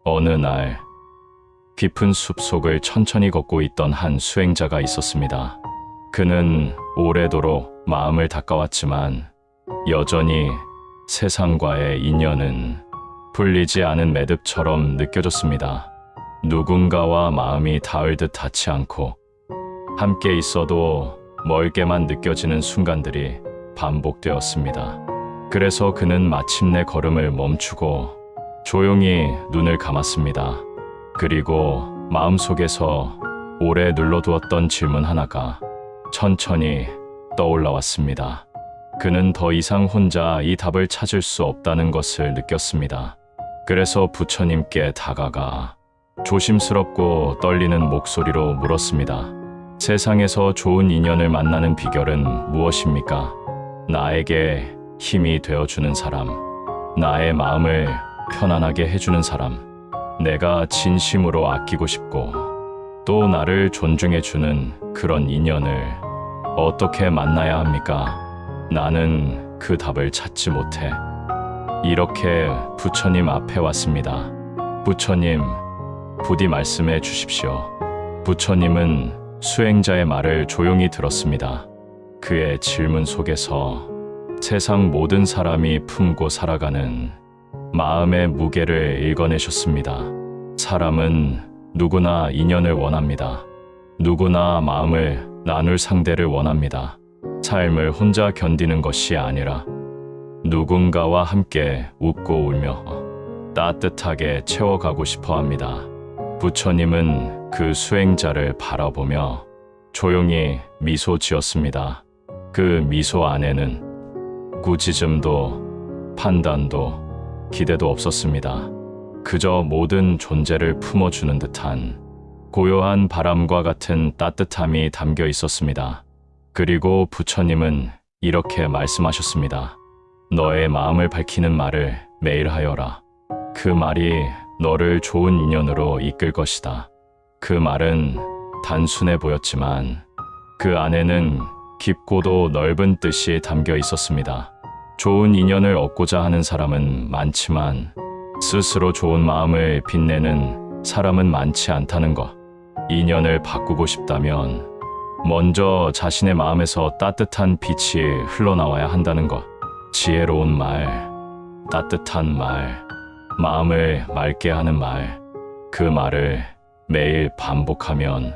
어느 날 깊은 숲속을 천천히 걷고 있던 한 수행자가 있었습니다. 그는 오래도록 마음을 닦아왔지만 여전히 세상과의 인연은 풀리지 않은 매듭처럼 느껴졌습니다. 누군가와 마음이 닿을 듯 닿지 않고 함께 있어도 멀게만 느껴지는 순간들이 반복되었습니다. 그래서 그는 마침내 걸음을 멈추고 조용히 눈을 감았습니다. 그리고 마음속에서 오래 눌러두었던 질문 하나가 천천히 떠올라왔습니다. 그는 더 이상 혼자 이 답을 찾을 수 없다는 것을 느꼈습니다. 그래서 부처님께 다가가 조심스럽고 떨리는 목소리로 물었습니다. 세상에서 좋은 인연을 만나는 비결은 무엇입니까? 나에게 힘이 되어주는 사람, 나의 마음을 편안하게 해주는 사람, 내가 진심으로 아끼고 싶고 또 나를 존중해주는 그런 인연을 어떻게 만나야 합니까? 나는 그 답을 찾지 못해. 이렇게 부처님 앞에 왔습니다. 부처님, 부디 말씀해 주십시오. 부처님은 수행자의 말을 조용히 들었습니다. 그의 질문 속에서 세상 모든 사람이 품고 살아가는 마음의 무게를 읽어내셨습니다. 사람은 누구나 인연을 원합니다. 누구나 마음을 나눌 상대를 원합니다. 삶을 혼자 견디는 것이 아니라 누군가와 함께 웃고 울며 따뜻하게 채워가고 싶어 합니다. 부처님은 그 수행자를 바라보며 조용히 미소 지었습니다. 그 미소 안에는 꾸짖음도 판단도 기대도 없었습니다. 그저 모든 존재를 품어주는 듯한 고요한 바람과 같은 따뜻함이 담겨 있었습니다. 그리고 부처님은 이렇게 말씀하셨습니다. 너의 마음을 밝히는 말을 매일 하여라. 그 말이 너를 좋은 인연으로 이끌 것이다. 그 말은 단순해 보였지만 그 안에는 깊고도 넓은 뜻이 담겨 있었습니다. 좋은 인연을 얻고자 하는 사람은 많지만 스스로 좋은 마음을 빛내는 사람은 많지 않다는 것. 인연을 바꾸고 싶다면 먼저 자신의 마음에서 따뜻한 빛이 흘러나와야 한다는 것. 지혜로운 말, 따뜻한 말, 마음을 맑게 하는 말, 그 말을 매일 반복하면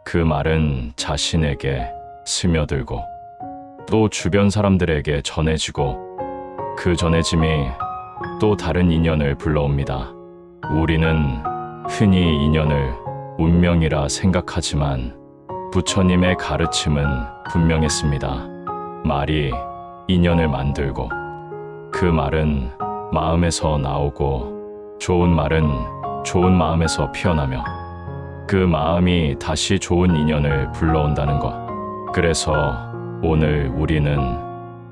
그 말은 자신에게 스며들고 또 주변 사람들에게 전해지고 그 전해짐이 또 다른 인연을 불러옵니다. 우리는 흔히 인연을 운명이라 생각하지만 부처님의 가르침은 분명했습니다. 말이 인연을 만들고 그 말은 마음에서 나오고 좋은 말은 좋은 마음에서 피어나며 그 마음이 다시 좋은 인연을 불러온다는 것. 그래서 오늘 우리는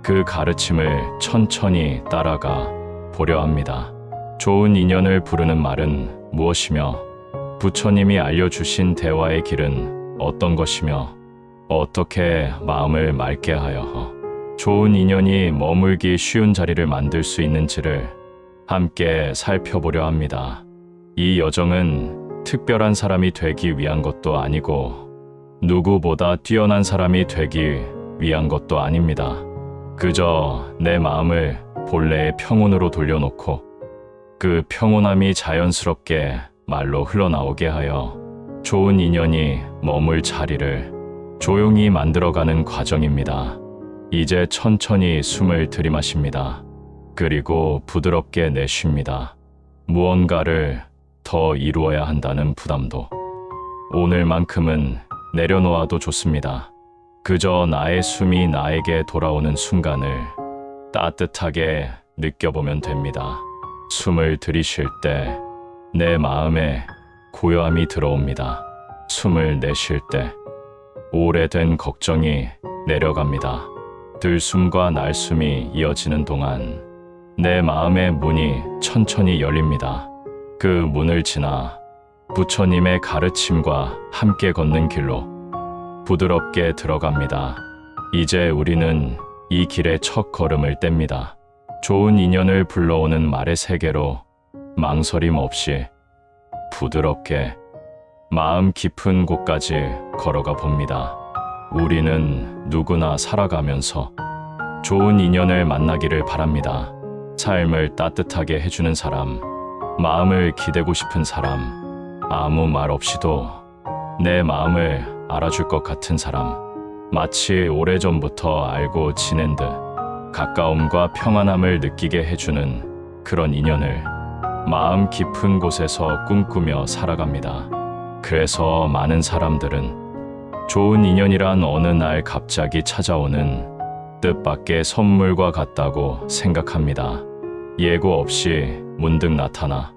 그 가르침을 천천히 따라가 보려 합니다. 좋은 인연을 부르는 말은 무엇이며 부처님이 알려주신 대화의 길은 어떤 것이며 어떻게 마음을 맑게 하여 좋은 인연이 머물기 쉬운 자리를 만들 수 있는지를 함께 살펴보려 합니다. 이 여정은 특별한 사람이 되기 위한 것도 아니고 누구보다 뛰어난 사람이 되기 위한 것도 아닙니다. 그저 내 마음을 본래의 평온으로 돌려놓고 그 평온함이 자연스럽게 말로 흘러나오게 하여 좋은 인연이 머물 자리를 조용히 만들어가는 과정입니다. 이제 천천히 숨을 들이마십니다. 그리고 부드럽게 내쉽니다. 무언가를 더 이루어야 한다는 부담도 오늘만큼은 내려놓아도 좋습니다. 그저 나의 숨이 나에게 돌아오는 순간을 따뜻하게 느껴보면 됩니다. 숨을 들이쉴 때 내 마음에 고요함이 들어옵니다. 숨을 내쉴 때 오래된 걱정이 내려갑니다. 들숨과 날숨이 이어지는 동안 내 마음의 문이 천천히 열립니다. 그 문을 지나 부처님의 가르침과 함께 걷는 길로 부드럽게 들어갑니다. 이제 우리는 이 길의 첫 걸음을 뗍니다. 좋은 인연을 불러오는 말의 세계로 망설임 없이 부드럽게 마음 깊은 곳까지 걸어가 봅니다. 우리는 누구나 살아가면서 좋은 인연을 만나기를 바랍니다. 삶을 따뜻하게 해주는 사람, 마음을 기대고 싶은 사람, 아무 말 없이도 내 마음을 알아줄 것 같은 사람, 마치 오래전부터 알고 지낸 듯 가까움과 평안함을 느끼게 해주는 그런 인연을 마음 깊은 곳에서 꿈꾸며 살아갑니다. 그래서 많은 사람들은 좋은 인연이란 어느 날 갑자기 찾아오는 뜻밖의 선물과 같다고 생각합니다. 예고 없이 문득 나타나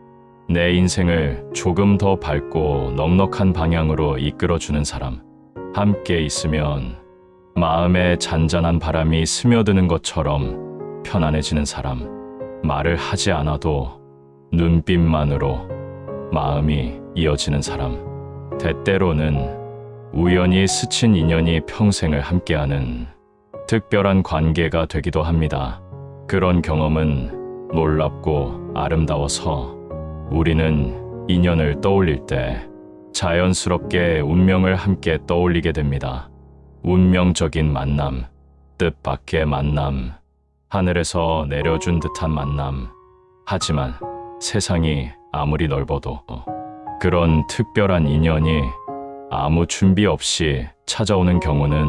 내 인생을 조금 더 밝고 넉넉한 방향으로 이끌어주는 사람, 함께 있으면 마음에 잔잔한 바람이 스며드는 것처럼 편안해지는 사람, 말을 하지 않아도 눈빛만으로 마음이 이어지는 사람, 때때로는 우연히 스친 인연이 평생을 함께하는 특별한 관계가 되기도 합니다. 그런 경험은 놀랍고 아름다워서 우리는 인연을 떠올릴 때 자연스럽게 운명을 함께 떠올리게 됩니다. 운명적인 만남, 뜻밖의 만남, 하늘에서 내려준 듯한 만남. 하지만 세상이 아무리 넓어도 그런 특별한 인연이 아무 준비 없이 찾아오는 경우는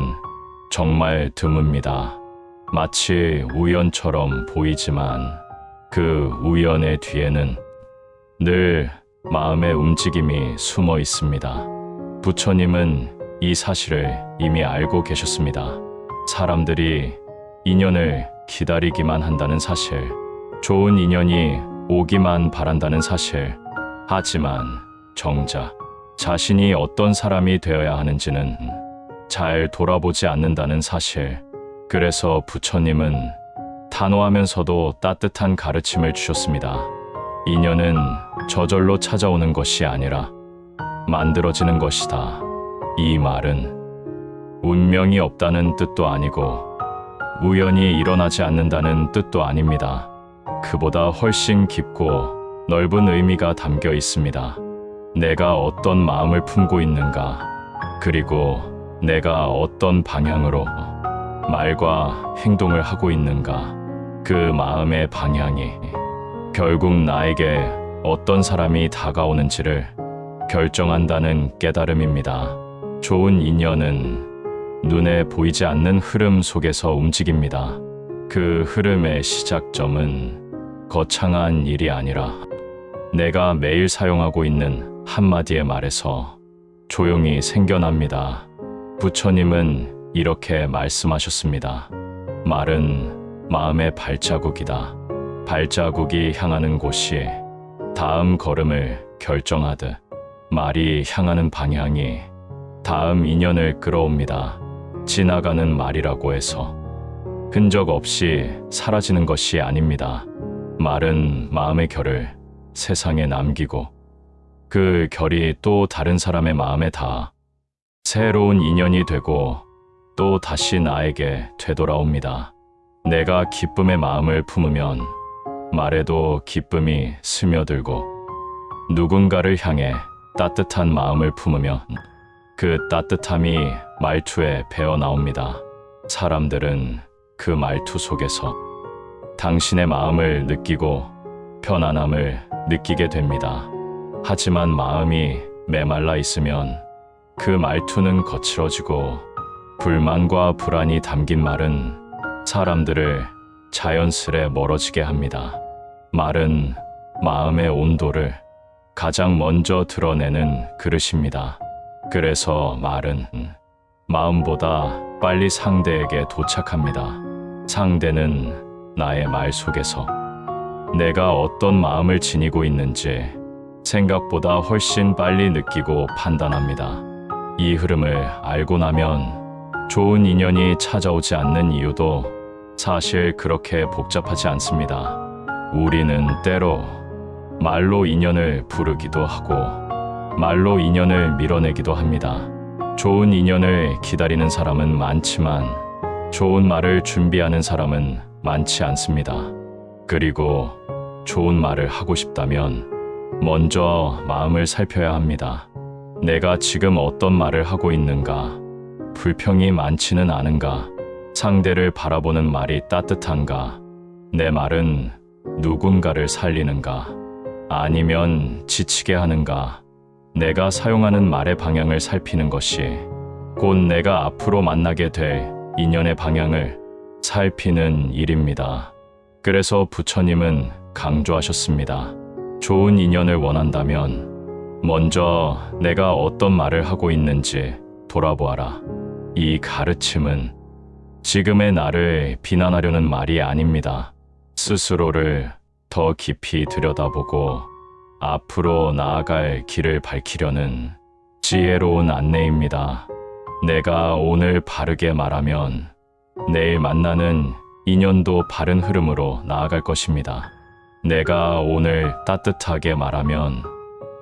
정말 드뭅니다. 마치 우연처럼 보이지만 그 우연의 뒤에는 늘 마음의 움직임이 숨어 있습니다. 부처님은 이 사실을 이미 알고 계셨습니다. 사람들이 인연을 기다리기만 한다는 사실, 좋은 인연이 오기만 바란다는 사실, 하지만 정작 자신이 어떤 사람이 되어야 하는지는 잘 돌아보지 않는다는 사실. 그래서 부처님은 단호하면서도 따뜻한 가르침을 주셨습니다. 인연은 저절로 찾아오는 것이 아니라 만들어지는 것이다. 이 말은 운명이 없다는 뜻도 아니고 우연히 일어나지 않는다는 뜻도 아닙니다. 그보다 훨씬 깊고 넓은 의미가 담겨 있습니다. 내가 어떤 마음을 품고 있는가, 그리고 내가 어떤 방향으로 말과 행동을 하고 있는가, 그 마음의 방향이 결국 나에게 어떤 사람이 다가오는지를 결정한다는 깨달음입니다. 좋은 인연은 눈에 보이지 않는 흐름 속에서 움직입니다. 그 흐름의 시작점은 거창한 일이 아니라 내가 매일 사용하고 있는 한마디의 말에서 조용히 생겨납니다. 부처님은 이렇게 말씀하셨습니다. 말은 마음의 발자국이다. 발자국이 향하는 곳이 다음 걸음을 결정하듯 말이 향하는 방향이 다음 인연을 끌어옵니다. 지나가는 말이라고 해서 흔적 없이 사라지는 것이 아닙니다. 말은 마음의 결을 세상에 남기고 그 결이 또 다른 사람의 마음에 닿아 새로운 인연이 되고 또 다시 나에게 되돌아옵니다. 내가 기쁨의 마음을 품으면 말에도 기쁨이 스며들고 누군가를 향해 따뜻한 마음을 품으면 그 따뜻함이 말투에 배어나옵니다. 사람들은 그 말투 속에서 당신의 마음을 느끼고 편안함을 느끼게 됩니다. 하지만 마음이 메말라 있으면 그 말투는 거칠어지고 불만과 불안이 담긴 말은 사람들을 자연스레 멀어지게 합니다. 말은 마음의 온도를 가장 먼저 드러내는 그릇입니다. 그래서 말은 마음보다 빨리 상대에게 도착합니다. 상대는 나의 말 속에서 내가 어떤 마음을 지니고 있는지 생각보다 훨씬 빨리 느끼고 판단합니다. 이 흐름을 알고 나면 좋은 인연이 찾아오지 않는 이유도 사실 그렇게 복잡하지 않습니다. 우리는 때로 말로 인연을 부르기도 하고 말로 인연을 밀어내기도 합니다. 좋은 인연을 기다리는 사람은 많지만 좋은 말을 준비하는 사람은 많지 않습니다. 그리고 좋은 말을 하고 싶다면 먼저 마음을 살펴야 합니다. 내가 지금 어떤 말을 하고 있는가? 불평이 많지는 않은가? 상대를 바라보는 말이 따뜻한가? 내 말은 누군가를 살리는가? 아니면 지치게 하는가? 내가 사용하는 말의 방향을 살피는 것이 곧 내가 앞으로 만나게 될 인연의 방향을 살피는 일입니다. 그래서 부처님은 강조하셨습니다. 좋은 인연을 원한다면 먼저 내가 어떤 말을 하고 있는지 돌아보아라. 이 가르침은 지금의 나를 비난하려는 말이 아닙니다. 스스로를 더 깊이 들여다보고 앞으로 나아갈 길을 밝히려는 지혜로운 안내입니다. 내가 오늘 바르게 말하면 내일 만나는 인연도 바른 흐름으로 나아갈 것입니다. 내가 오늘 따뜻하게 말하면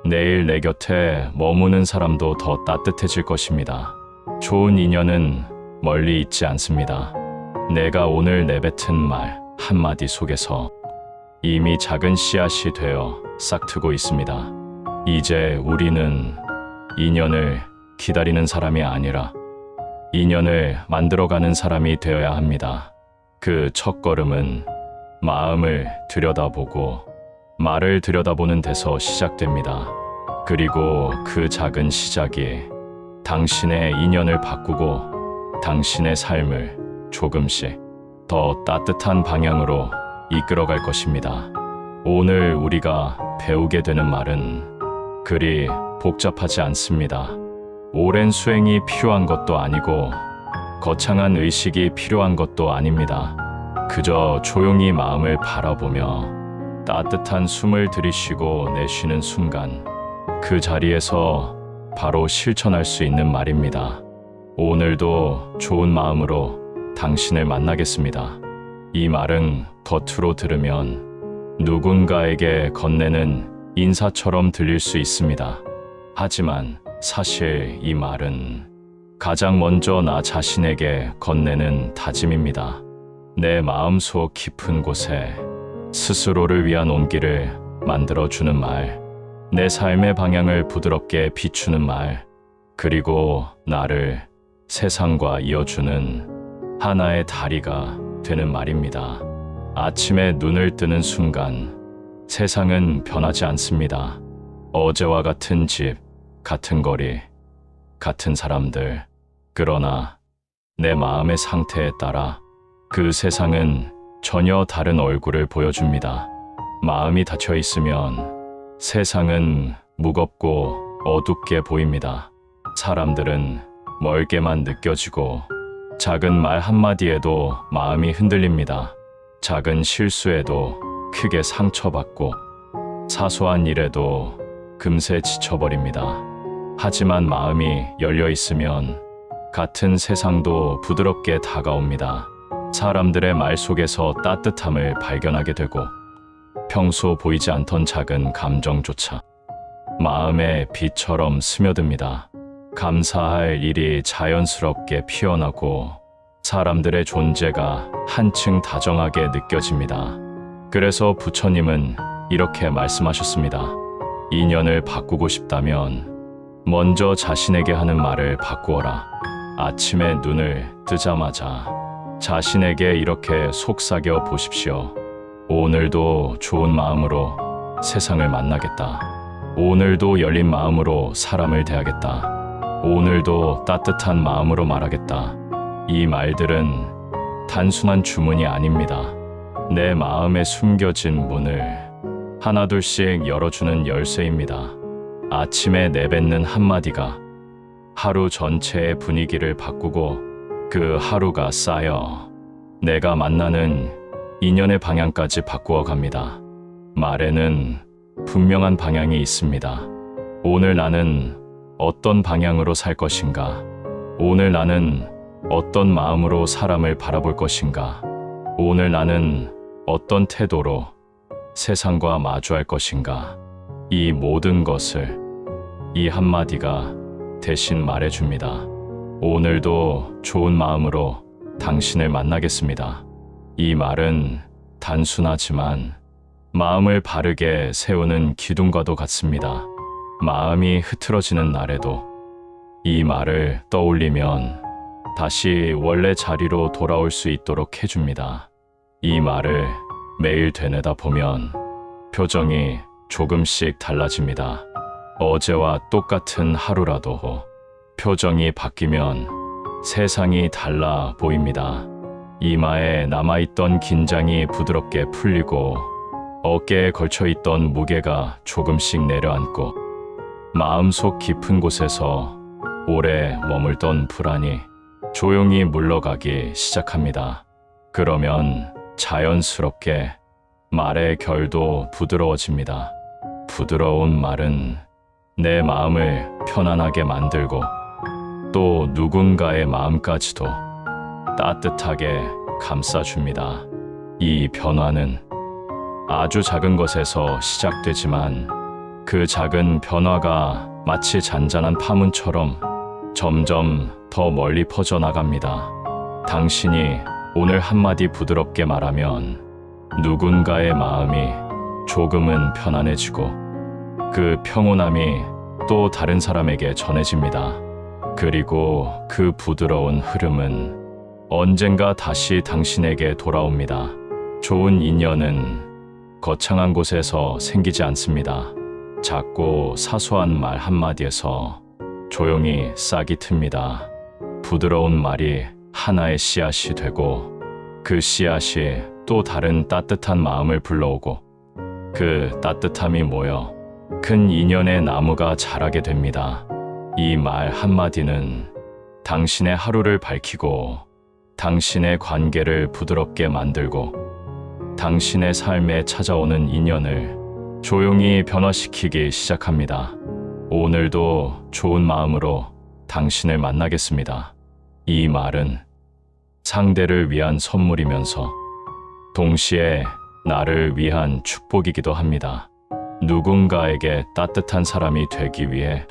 내일 내 곁에 머무는 사람도 더 따뜻해질 것입니다. 좋은 인연은 멀리 있지 않습니다. 내가 오늘 내뱉은 말 한마디 속에서 이미 작은 씨앗이 되어 싹트고 있습니다. 이제 우리는 인연을 기다리는 사람이 아니라 인연을 만들어가는 사람이 되어야 합니다. 그 첫걸음은 마음을 들여다보고 말을 들여다보는 데서 시작됩니다. 그리고 그 작은 시작이 당신의 인연을 바꾸고 당신의 삶을 조금씩 더 따뜻한 방향으로 이끌어갈 것입니다. 오늘 우리가 배우게 되는 말은 그리 복잡하지 않습니다. 오랜 수행이 필요한 것도 아니고 거창한 의식이 필요한 것도 아닙니다. 그저 조용히 마음을 바라보며 따뜻한 숨을 들이쉬고 내쉬는 순간 그 자리에서 바로 실천할 수 있는 말입니다. 오늘도 좋은 마음으로 당신을 만나겠습니다. 이 말은 겉으로 들으면 누군가에게 건네는 인사처럼 들릴 수 있습니다. 하지만 사실 이 말은 가장 먼저 나 자신에게 건네는 다짐입니다. 내 마음속 깊은 곳에 스스로를 위한 온기를 만들어주는 말, 내 삶의 방향을 부드럽게 비추는 말, 그리고 나를 세상과 이어주는 하나의 다리가 되는 말입니다. 아침에 눈을 뜨는 순간 세상은 변하지 않습니다. 어제와 같은 집, 같은 거리, 같은 사람들. 그러나 내 마음의 상태에 따라 그 세상은 전혀 다른 얼굴을 보여줍니다. 마음이 닫혀 있으면 세상은 무겁고 어둡게 보입니다. 사람들은 멀게만 느껴지고 작은 말 한마디에도 마음이 흔들립니다. 작은 실수에도 크게 상처받고 사소한 일에도 금세 지쳐버립니다. 하지만 마음이 열려 있으면 같은 세상도 부드럽게 다가옵니다. 사람들의 말 속에서 따뜻함을 발견하게 되고 평소 보이지 않던 작은 감정조차 마음의 빛처럼 스며듭니다. 감사할 일이 자연스럽게 피어나고 사람들의 존재가 한층 다정하게 느껴집니다. 그래서 부처님은 이렇게 말씀하셨습니다. 인연을 바꾸고 싶다면 먼저 자신에게 하는 말을 바꾸어라. 아침에 눈을 뜨자마자 자신에게 이렇게 속삭여 보십시오. 오늘도 좋은 마음으로 세상을 만나겠다. 오늘도 열린 마음으로 사람을 대하겠다. 오늘도 따뜻한 마음으로 말하겠다. 이 말들은 단순한 주문이 아닙니다. 내 마음에 숨겨진 문을 하나둘씩 열어주는 열쇠입니다. 아침에 내뱉는 한마디가 하루 전체의 분위기를 바꾸고 그 하루가 쌓여 내가 만나는 인연의 방향까지 바꾸어 갑니다. 말에는 분명한 방향이 있습니다. 오늘 나는 어떤 방향으로 살 것인가? 오늘 나는 어떤 마음으로 사람을 바라볼 것인가? 오늘 나는 어떤 태도로 세상과 마주할 것인가? 이 모든 것을 이 한마디가 대신 말해줍니다. 오늘도 좋은 마음으로 당신을 만나겠습니다. 이 말은 단순하지만 마음을 바르게 세우는 기둥과도 같습니다. 마음이 흐트러지는 날에도 이 말을 떠올리면 다시 원래 자리로 돌아올 수 있도록 해줍니다. 이 말을 매일 되뇌다 보면 표정이 조금씩 달라집니다. 어제와 똑같은 하루라도 표정이 바뀌면 세상이 달라 보입니다. 이마에 남아있던 긴장이 부드럽게 풀리고 어깨에 걸쳐있던 무게가 조금씩 내려앉고 마음속 깊은 곳에서 오래 머물던 불안이 조용히 물러가기 시작합니다. 그러면 자연스럽게 말의 결도 부드러워집니다. 부드러운 말은 내 마음을 편안하게 만들고 또 누군가의 마음까지도 따뜻하게 감싸줍니다. 이 변화는 아주 작은 것에서 시작되지만 그 작은 변화가 마치 잔잔한 파문처럼 점점 더 멀리 퍼져나갑니다. 당신이 오늘 한마디 부드럽게 말하면 누군가의 마음이 조금은 편안해지고 그 평온함이 또 다른 사람에게 전해집니다. 그리고 그 부드러운 흐름은 언젠가 다시 당신에게 돌아옵니다. 좋은 인연은 거창한 곳에서 생기지 않습니다. 작고 사소한 말 한마디에서 조용히 싹이 틉니다. 부드러운 말이 하나의 씨앗이 되고 그 씨앗이 또 다른 따뜻한 마음을 불러오고 그 따뜻함이 모여 큰 인연의 나무가 자라게 됩니다. 이 말 한마디는 당신의 하루를 밝히고 당신의 관계를 부드럽게 만들고 당신의 삶에 찾아오는 인연을 조용히 변화시키기 시작합니다. 오늘도 좋은 마음으로 당신을 만나겠습니다. 이 말은 상대를 위한 선물이면서 동시에 나를 위한 축복이기도 합니다. 누군가에게 따뜻한 사람이 되기 위해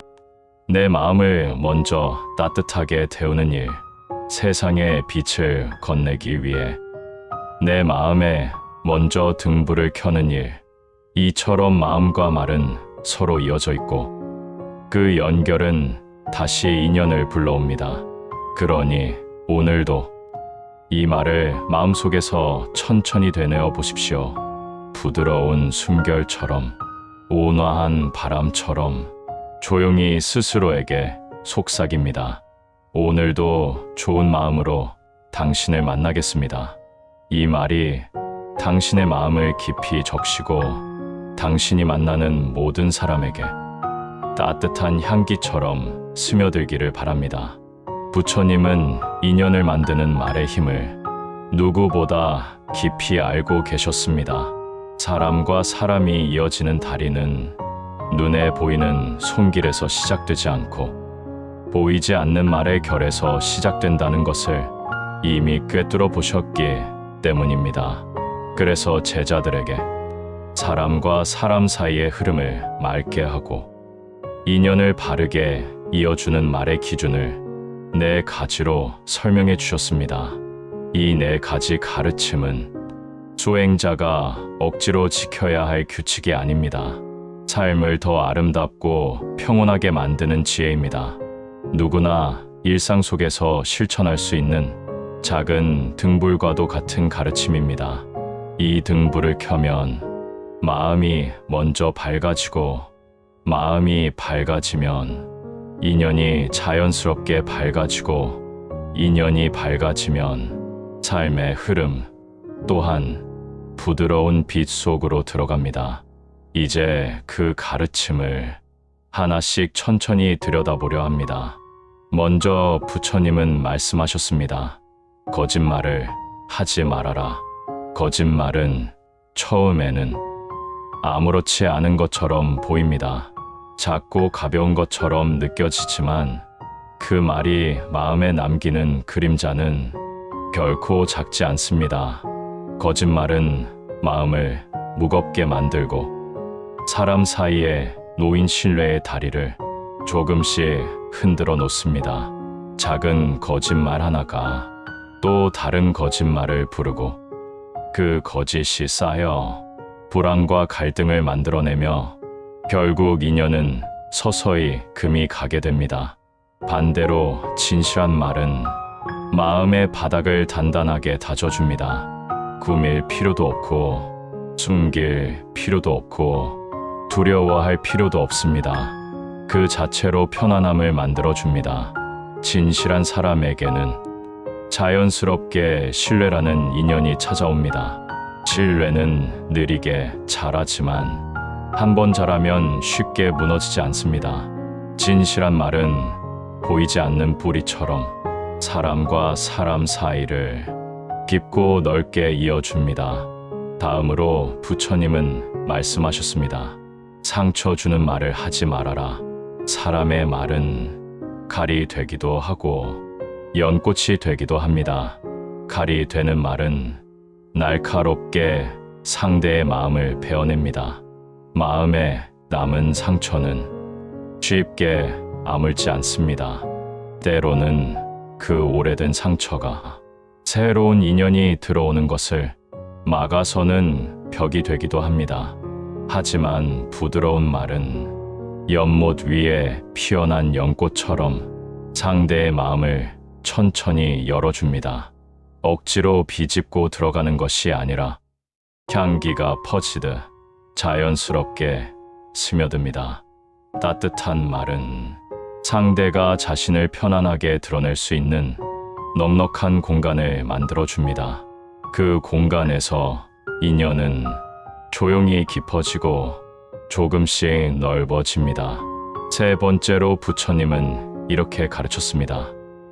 내 마음을 먼저 따뜻하게 데우는 일, 세상에 빛을 건네기 위해 내 마음에 먼저 등불을 켜는 일, 이처럼 마음과 말은 서로 이어져 있고 그 연결은 다시 인연을 불러옵니다. 그러니 오늘도 이 말을 마음속에서 천천히 되뇌어 보십시오. 부드러운 숨결처럼, 온화한 바람처럼 조용히 스스로에게 속삭입니다. 오늘도 좋은 마음으로 당신을 만나겠습니다. 이 말이 당신의 마음을 깊이 적시고 당신이 만나는 모든 사람에게 따뜻한 향기처럼 스며들기를 바랍니다. 부처님은 인연을 만드는 말의 힘을 누구보다 깊이 알고 계셨습니다. 사람과 사람이 이어지는 다리는 눈에 보이는 손길에서 시작되지 않고 보이지 않는 말의 결에서 시작된다는 것을 이미 꿰뚫어 보셨기 때문입니다. 그래서 제자들에게 사람과 사람 사이의 흐름을 맑게 하고 인연을 바르게 이어주는 말의 기준을 네 가지로 설명해 주셨습니다. 이 네 가지 가르침은 수행자가 억지로 지켜야 할 규칙이 아닙니다. 삶을 더 아름답고 평온하게 만드는 지혜입니다. 누구나 일상 속에서 실천할 수 있는 작은 등불과도 같은 가르침입니다. 이 등불을 켜면 마음이 먼저 밝아지고 마음이 밝아지면 인연이 자연스럽게 밝아지고 인연이 밝아지면 삶의 흐름 또한 부드러운 빛 속으로 들어갑니다. 이제 그 가르침을 하나씩 천천히 들여다보려 합니다. 먼저 부처님은 말씀하셨습니다. 거짓말을 하지 말아라. 거짓말은 처음에는 아무렇지 않은 것처럼 보입니다. 작고 가벼운 것처럼 느껴지지만 그 말이 마음에 남기는 그림자는 결코 작지 않습니다. 거짓말은 마음을 무겁게 만들고 사람 사이에 놓인 신뢰의 다리를 조금씩 흔들어 놓습니다. 작은 거짓말 하나가 또 다른 거짓말을 부르고 그 거짓이 쌓여 불안과 갈등을 만들어내며 결국 인연은 서서히 금이 가게 됩니다. 반대로 진실한 말은 마음의 바닥을 단단하게 다져줍니다. 꾸밀 필요도 없고 숨길 필요도 없고 두려워할 필요도 없습니다. 그 자체로 편안함을 만들어줍니다. 진실한 사람에게는 자연스럽게 신뢰라는 인연이 찾아옵니다. 신뢰는 느리게 자라지만 한 번 자라면 쉽게 무너지지 않습니다. 진실한 말은 보이지 않는 뿌리처럼 사람과 사람 사이를 깊고 넓게 이어줍니다. 다음으로 부처님은 말씀하셨습니다. 상처 주는 말을 하지 말아라. 사람의 말은 칼이 되기도 하고 연꽃이 되기도 합니다. 칼이 되는 말은 날카롭게 상대의 마음을 베어냅니다. 마음에 남은 상처는 쉽게 아물지 않습니다. 때로는 그 오래된 상처가 새로운 인연이 들어오는 것을 막아서는 벽이 되기도 합니다. 하지만 부드러운 말은 연못 위에 피어난 연꽃처럼 상대의 마음을 천천히 열어줍니다. 억지로 비집고 들어가는 것이 아니라 향기가 퍼지듯 자연스럽게 스며듭니다. 따뜻한 말은 상대가 자신을 편안하게 드러낼 수 있는 넉넉한 공간을 만들어줍니다. 그 공간에서 인연은 조용히 깊어지고 조금씩 넓어집니다. 세 번째로 부처님은 이렇게 가르쳤습니다.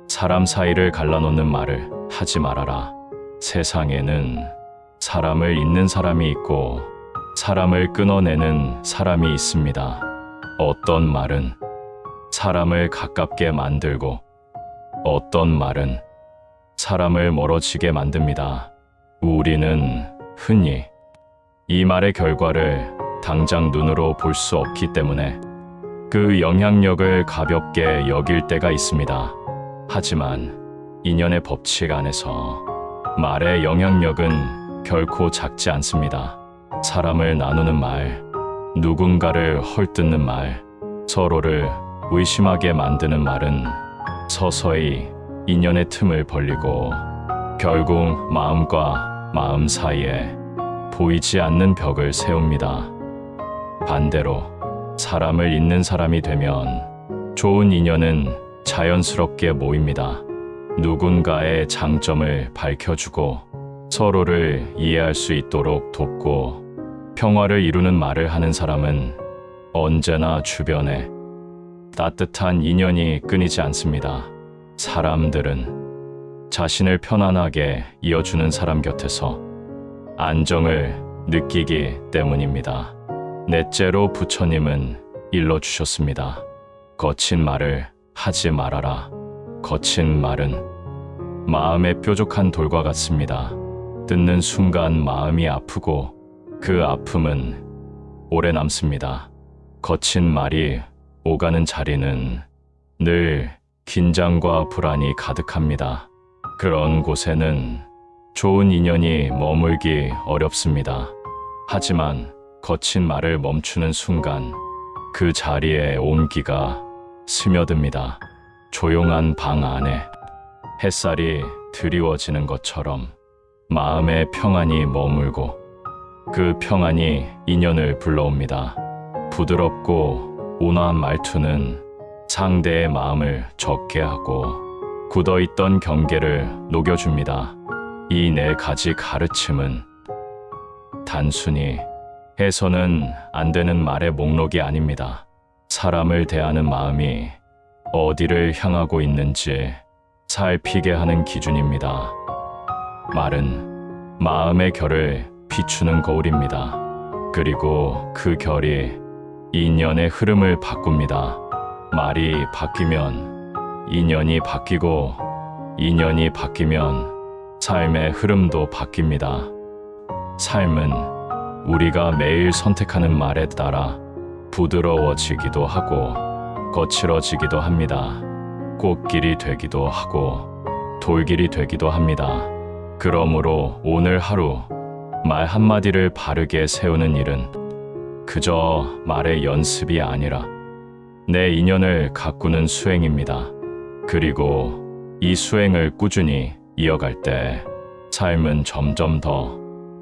사람 사이를 갈라놓는 말을 하지 말아라. 세상에는 사람을 잇는 사람이 있고 사람을 끊어내는 사람이 있습니다. 어떤 말은 사람을 가깝게 만들고 어떤 말은 사람을 멀어지게 만듭니다. 우리는 흔히 이 말의 결과를 당장 눈으로 볼 수 없기 때문에 그 영향력을 가볍게 여길 때가 있습니다. 하지만 인연의 법칙 안에서 말의 영향력은 결코 작지 않습니다. 사람을 나누는 말, 누군가를 헐뜯는 말, 서로를 의심하게 만드는 말은 서서히 인연의 틈을 벌리고 결국 마음과 마음 사이에 보이지 않는 벽을 세웁니다. 반대로 사람을 잇는 사람이 되면 좋은 인연은 자연스럽게 모입니다. 누군가의 장점을 밝혀주고 서로를 이해할 수 있도록 돕고 평화를 이루는 말을 하는 사람은 언제나 주변에 따뜻한 인연이 끊이지 않습니다. 사람들은 자신을 편안하게 이어주는 사람 곁에서 안정을 느끼기 때문입니다. 넷째로 부처님은 일러주셨습니다. 거친 말을 하지 말아라. 거친 말은 마음의 뾰족한 돌과 같습니다. 듣는 순간 마음이 아프고 그 아픔은 오래 남습니다. 거친 말이 오가는 자리는 늘 긴장과 불안이 가득합니다. 그런 곳에는 좋은 인연이 머물기 어렵습니다. 하지만 거친 말을 멈추는 순간 그 자리에 온기가 스며듭니다. 조용한 방 안에 햇살이 드리워지는 것처럼 마음의 평안이 머물고 그 평안이 인연을 불러옵니다. 부드럽고 온화한 말투는 상대의 마음을 적게 하고 굳어있던 경계를 녹여줍니다. 이 네 가지 가르침은 단순히 해서는 안 되는 말의 목록이 아닙니다. 사람을 대하는 마음이 어디를 향하고 있는지 살피게 하는 기준입니다. 말은 마음의 결을 비추는 거울입니다. 그리고 그 결이 인연의 흐름을 바꿉니다. 말이 바뀌면 인연이 바뀌고 인연이 바뀌면 삶의 흐름도 바뀝니다. 삶은 우리가 매일 선택하는 말에 따라 부드러워지기도 하고 거칠어지기도 합니다. 꽃길이 되기도 하고 돌길이 되기도 합니다. 그러므로 오늘 하루 말 한마디를 바르게 세우는 일은 그저 말의 연습이 아니라 내 인연을 가꾸는 수행입니다. 그리고 이 수행을 꾸준히 이어갈 때 삶은 점점 더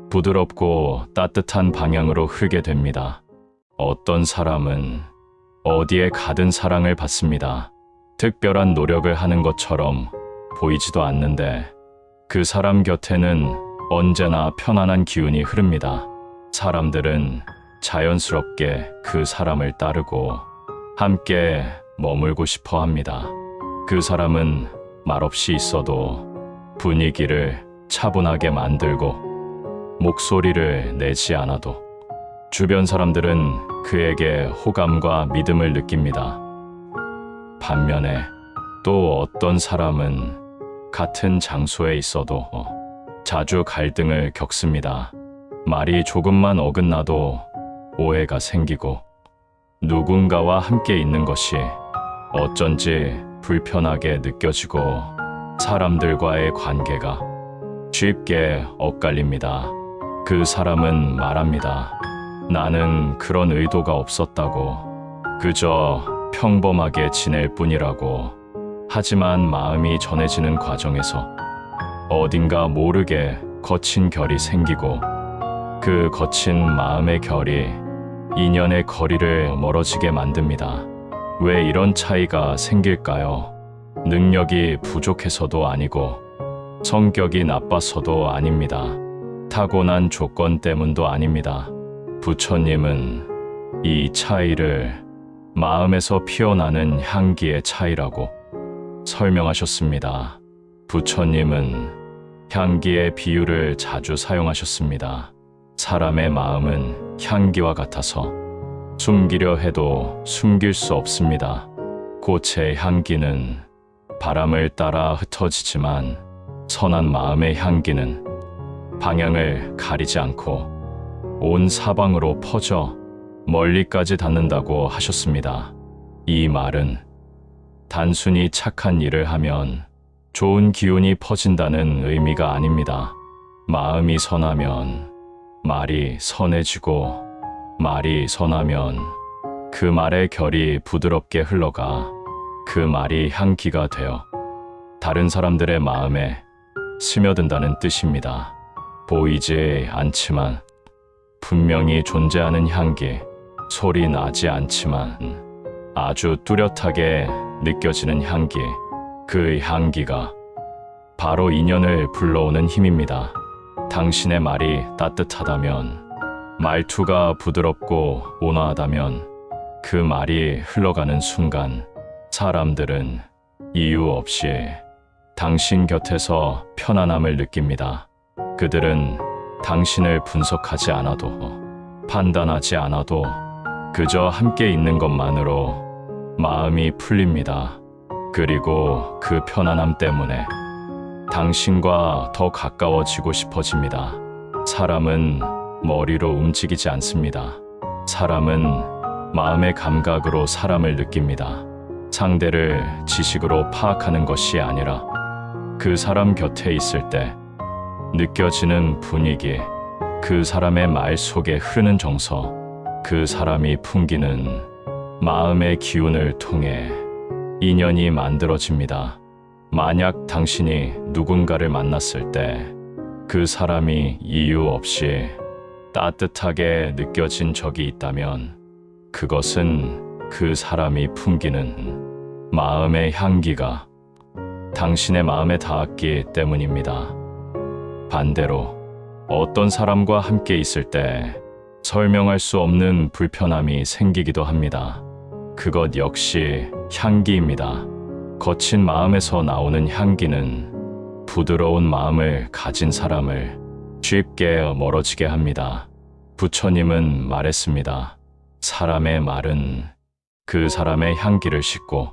부드럽고 따뜻한 방향으로 흐르게 됩니다. 어떤 사람은 어디에 가든 사랑을 받습니다. 특별한 노력을 하는 것처럼 보이지도 않는데 그 사람 곁에는 언제나 편안한 기운이 흐릅니다. 사람들은 자연스럽게 그 사람을 따르고 함께 머물고 싶어 합니다. 그 사람은 말없이 있어도 분위기를 차분하게 만들고 목소리를 내지 않아도 주변 사람들은 그에게 호감과 믿음을 느낍니다. 반면에 또 어떤 사람은 같은 장소에 있어도 자주 갈등을 겪습니다. 말이 조금만 어긋나도 오해가 생기고 누군가와 함께 있는 것이 어쩐지 불편하게 느껴지고 사람들과의 관계가 쉽게 엇갈립니다. 그 사람은 말합니다. 나는 그런 의도가 없었다고, 그저 평범하게 지낼 뿐이라고. 하지만 마음이 전해지는 과정에서 어딘가 모르게 거친 결이 생기고 그 거친 마음의 결이 인연의 거리를 멀어지게 만듭니다. 왜 이런 차이가 생길까요? 능력이 부족해서도 아니고 성격이 나빠서도 아닙니다. 타고난 조건 때문도 아닙니다. 부처님은 이 차이를 마음에서 피어나는 향기의 차이라고 설명하셨습니다. 부처님은 향기의 비유를 자주 사용하셨습니다. 사람의 마음은 향기와 같아서 숨기려 해도 숨길 수 없습니다. 꽃의 향기는 바람을 따라 흩어지지만 선한 마음의 향기는 방향을 가리지 않고 온 사방으로 퍼져 멀리까지 닿는다고 하셨습니다. 이 말은 단순히 착한 일을 하면 좋은 기운이 퍼진다는 의미가 아닙니다. 마음이 선하면 말이 선해지고 말이 선하면 그 말의 결이 부드럽게 흘러가 그 말이 향기가 되어 다른 사람들의 마음에 스며든다는 뜻입니다. 보이지 않지만 분명히 존재하는 향기, 소리 나지 않지만 아주 뚜렷하게 느껴지는 향기, 그 향기가 바로 인연을 불러오는 힘입니다. 당신의 말이 따뜻하다면, 말투가 부드럽고 온화하다면 그 말이 흘러가는 순간 사람들은 이유 없이 당신 곁에서 편안함을 느낍니다. 그들은 당신을 분석하지 않아도, 판단하지 않아도 그저 함께 있는 것만으로 마음이 풀립니다. 그리고 그 편안함 때문에 당신과 더 가까워지고 싶어집니다. 사람은 머리로 움직이지 않습니다. 사람은 마음의 감각으로 사람을 느낍니다. 상대를 지식으로 파악하는 것이 아니라 그 사람 곁에 있을 때 느껴지는 분위기, 그 사람의 말 속에 흐르는 정서, 그 사람이 풍기는 마음의 기운을 통해 인연이 만들어집니다. 만약 당신이 누군가를 만났을 때 그 사람이 이유 없이 따뜻하게 느껴진 적이 있다면 그것은 그 사람이 풍기는 마음의 향기가 당신의 마음에 닿았기 때문입니다. 반대로 어떤 사람과 함께 있을 때 설명할 수 없는 불편함이 생기기도 합니다. 그것 역시 향기입니다. 거친 마음에서 나오는 향기는 부드러운 마음을 가진 사람을 쉽게 멀어지게 합니다. 부처님은 말했습니다. 사람의 말은 그 사람의 향기를 싣고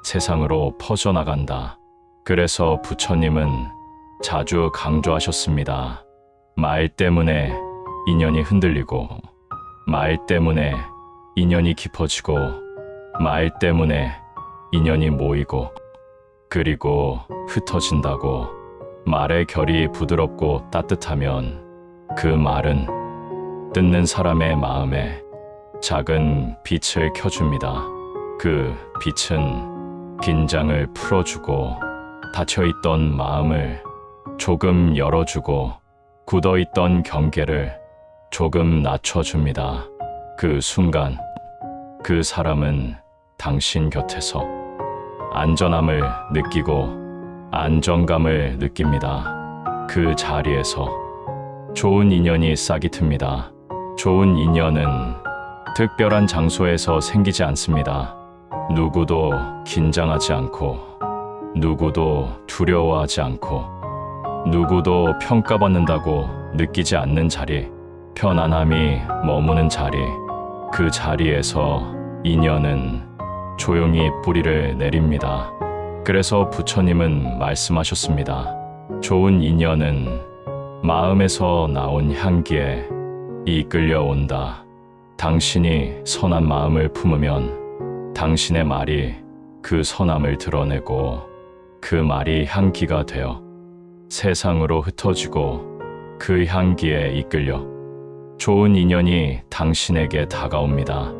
세상으로 퍼져나간다. 그래서 부처님은 자주 강조하셨습니다. 말 때문에 인연이 흔들리고, 말 때문에 인연이 깊어지고, 말 때문에 인연이 모이고, 그리고 흩어진다고. 말의 결이 부드럽고 따뜻하면 그 말은 듣는 사람의 마음에 작은 빛을 켜줍니다. 그 빛은 긴장을 풀어주고 닫혀있던 마음을 조금 열어주고 굳어있던 경계를 조금 낮춰줍니다. 그 순간 그 사람은 당신 곁에서 안전함을 느끼고 안정감을 느낍니다. 그 자리에서 좋은 인연이 싹이 틉니다. 좋은 인연은 특별한 장소에서 생기지 않습니다. 누구도 긴장하지 않고, 누구도 두려워하지 않고, 누구도 평가받는다고 느끼지 않는 자리, 편안함이 머무는 자리, 그 자리에서 인연은 조용히 뿌리를 내립니다. 그래서 부처님은 말씀하셨습니다. 좋은 인연은 마음에서 나온 향기에 이끌려온다. 당신이 선한 마음을 품으면 당신의 말이 그 선함을 드러내고 그 말이 향기가 되어 세상으로 흩어지고 그 향기에 이끌려 좋은 인연이 당신에게 다가옵니다.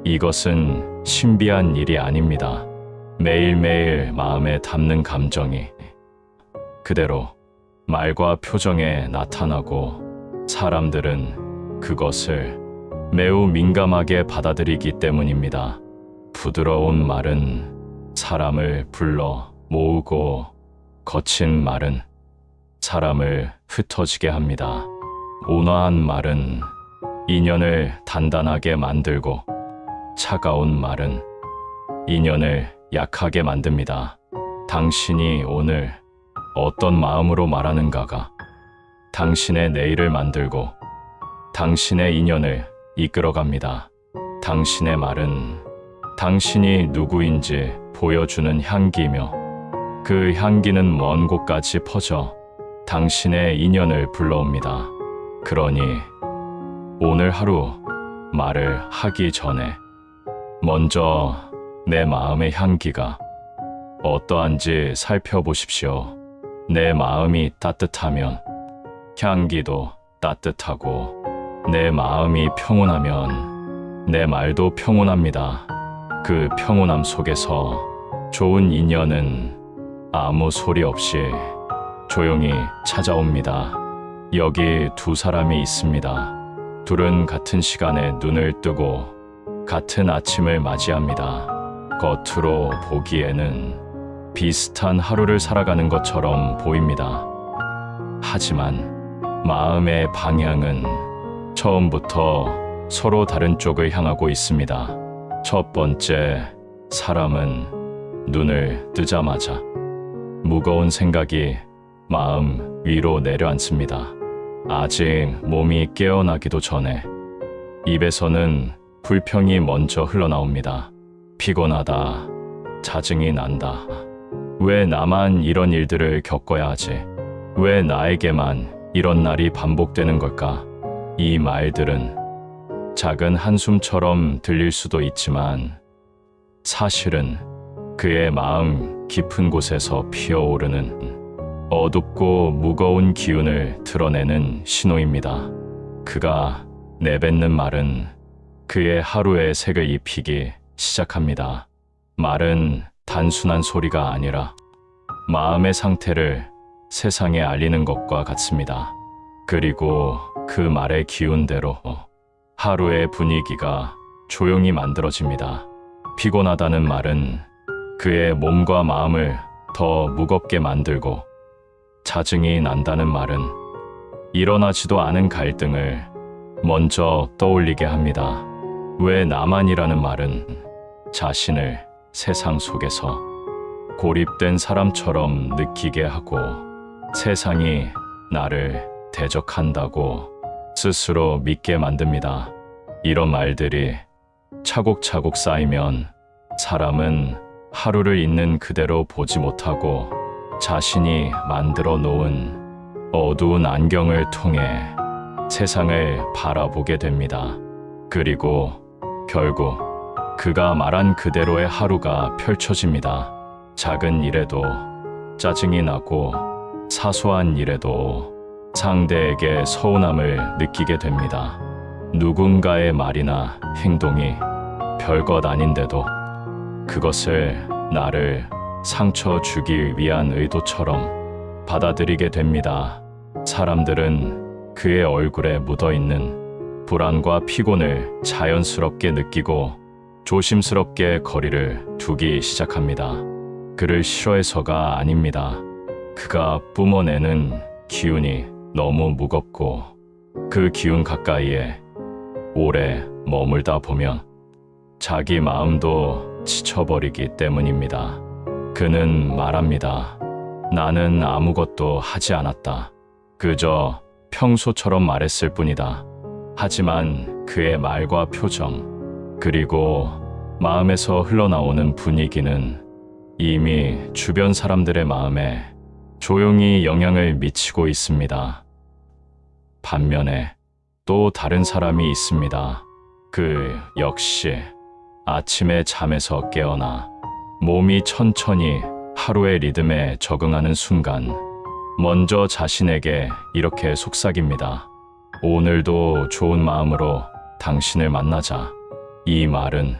이것은 신비한 일이 아닙니다. 매일매일 마음에 담는 감정이 그대로 말과 표정에 나타나고 사람들은 그것을 매우 민감하게 받아들이기 때문입니다. 부드러운 말은 사람을 불러 모으고 거친 말은 사람을 흩어지게 합니다. 온화한 말은 인연을 단단하게 만들고 차가운 말은 인연을 약하게 만듭니다. 당신이 오늘 어떤 마음으로 말하는가가 당신의 내일을 만들고 당신의 인연을 이끌어갑니다. 당신의 말은 당신이 누구인지 보여주는 향기이며 그 향기는 먼 곳까지 퍼져 당신의 인연을 불러옵니다. 그러니 오늘 하루 말을 하기 전에 먼저 내 마음의 향기가 어떠한지 살펴보십시오. 내 마음이 따뜻하면 향기도 따뜻하고 내 마음이 평온하면 내 말도 평온합니다. 그 평온함 속에서 좋은 인연은 아무 소리 없이 조용히 찾아옵니다. 여기 두 사람이 있습니다. 둘은 같은 시간에 눈을 뜨고 같은 아침을 맞이합니다. 겉으로 보기에는 비슷한 하루를 살아가는 것처럼 보입니다. 하지만 마음의 방향은 처음부터 서로 다른 쪽을 향하고 있습니다. 첫 번째 사람은 눈을 뜨자마자 무거운 생각이 마음 위로 내려앉습니다. 아직 몸이 깨어나기도 전에 입에서는 불평이 먼저 흘러나옵니다. 피곤하다, 짜증이 난다. 왜 나만 이런 일들을 겪어야 하지? 왜 나에게만 이런 날이 반복되는 걸까? 이 말들은 작은 한숨처럼 들릴 수도 있지만 사실은 그의 마음 깊은 곳에서 피어오르는 어둡고 무거운 기운을 드러내는 신호입니다. 그가 내뱉는 말은 그의 하루의 색을 입히기 시작합니다. 말은 단순한 소리가 아니라 마음의 상태를 세상에 알리는 것과 같습니다. 그리고 그 말의 기운대로 하루의 분위기가 조용히 만들어집니다. 피곤하다는 말은 그의 몸과 마음을 더 무겁게 만들고 짜증이 난다는 말은 일어나지도 않은 갈등을 먼저 떠올리게 합니다. 왜 나만이라는 말은 자신을 세상 속에서 고립된 사람처럼 느끼게 하고 세상이 나를 대적한다고 스스로 믿게 만듭니다. 이런 말들이 차곡차곡 쌓이면 사람은 하루를 있는 그대로 보지 못하고 자신이 만들어 놓은 어두운 안경을 통해 세상을 바라보게 됩니다. 그리고 결국 그가 말한 그대로의 하루가 펼쳐집니다. 작은 일에도 짜증이 나고 사소한 일에도 상대에게 서운함을 느끼게 됩니다. 누군가의 말이나 행동이 별것 아닌데도 그것을 나를 상처 주기 위한 의도처럼 받아들이게 됩니다. 사람들은 그의 얼굴에 묻어있는 불안과 피곤을 자연스럽게 느끼고 조심스럽게 거리를 두기 시작합니다. 그를 싫어해서가 아닙니다. 그가 뿜어내는 기운이 너무 무겁고 그 기운 가까이에 오래 머물다 보면 자기 마음도 지쳐버리기 때문입니다. 그는 말합니다. 나는 아무것도 하지 않았다. 그저 평소처럼 말했을 뿐이다. 하지만 그의 말과 표정, 그리고 마음에서 흘러나오는 분위기는 이미 주변 사람들의 마음에 조용히 영향을 미치고 있습니다. 반면에 또 다른 사람이 있습니다. 그 역시 아침에 잠에서 깨어나 몸이 천천히 하루의 리듬에 적응하는 순간 먼저 자신에게 이렇게 속삭입니다. 오늘도 좋은 마음으로 당신을 만나자. 이 말은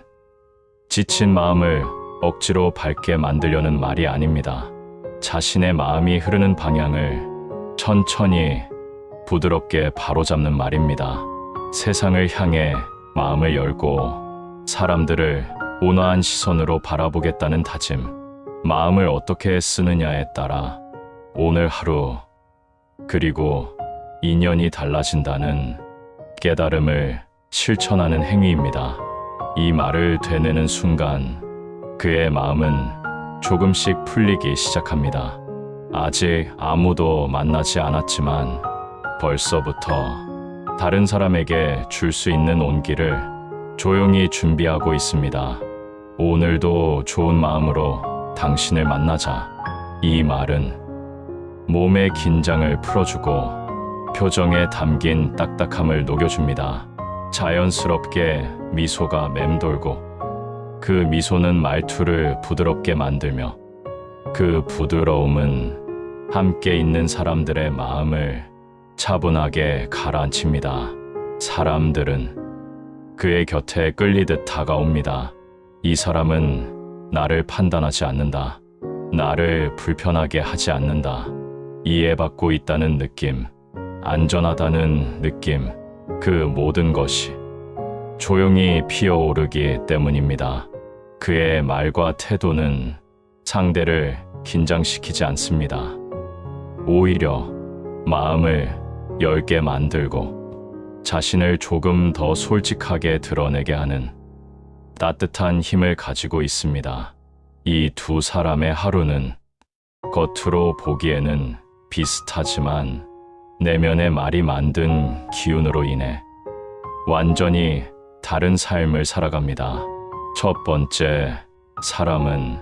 지친 마음을 억지로 밝게 만들려는 말이 아닙니다. 자신의 마음이 흐르는 방향을 천천히 부드럽게 바로잡는 말입니다. 세상을 향해 마음을 열고 사람들을 온화한 시선으로 바라보겠다는 다짐. 마음을 어떻게 쓰느냐에 따라 오늘 하루 그리고 인연이 달라진다는 깨달음을 실천하는 행위입니다. 이 말을 되뇌는 순간 그의 마음은 조금씩 풀리기 시작합니다. 아직 아무도 만나지 않았지만 벌써부터 다른 사람에게 줄 수 있는 온기를 조용히 준비하고 있습니다. 오늘도 좋은 마음으로 당신을 만나자. 이 말은 몸의 긴장을 풀어주고 표정에 담긴 딱딱함을 녹여줍니다. 자연스럽게 미소가 맴돌고 그 미소는 말투를 부드럽게 만들며 그 부드러움은 함께 있는 사람들의 마음을 차분하게 가라앉힙니다. 사람들은 그의 곁에 끌리듯 다가옵니다. 이 사람은 나를 판단하지 않는다. 나를 불편하게 하지 않는다. 이해받고 있다는 느낌, 안전하다는 느낌, 그 모든 것이 조용히 피어오르기 때문입니다. 그의 말과 태도는 상대를 긴장시키지 않습니다. 오히려 마음을 열게 만들고 자신을 조금 더 솔직하게 드러내게 하는 따뜻한 힘을 가지고 있습니다. 이 두 사람의 하루는 겉으로 보기에는 비슷하지만 내면의 말이 만든 기운으로 인해 완전히 다른 삶을 살아갑니다. 첫 번째 사람은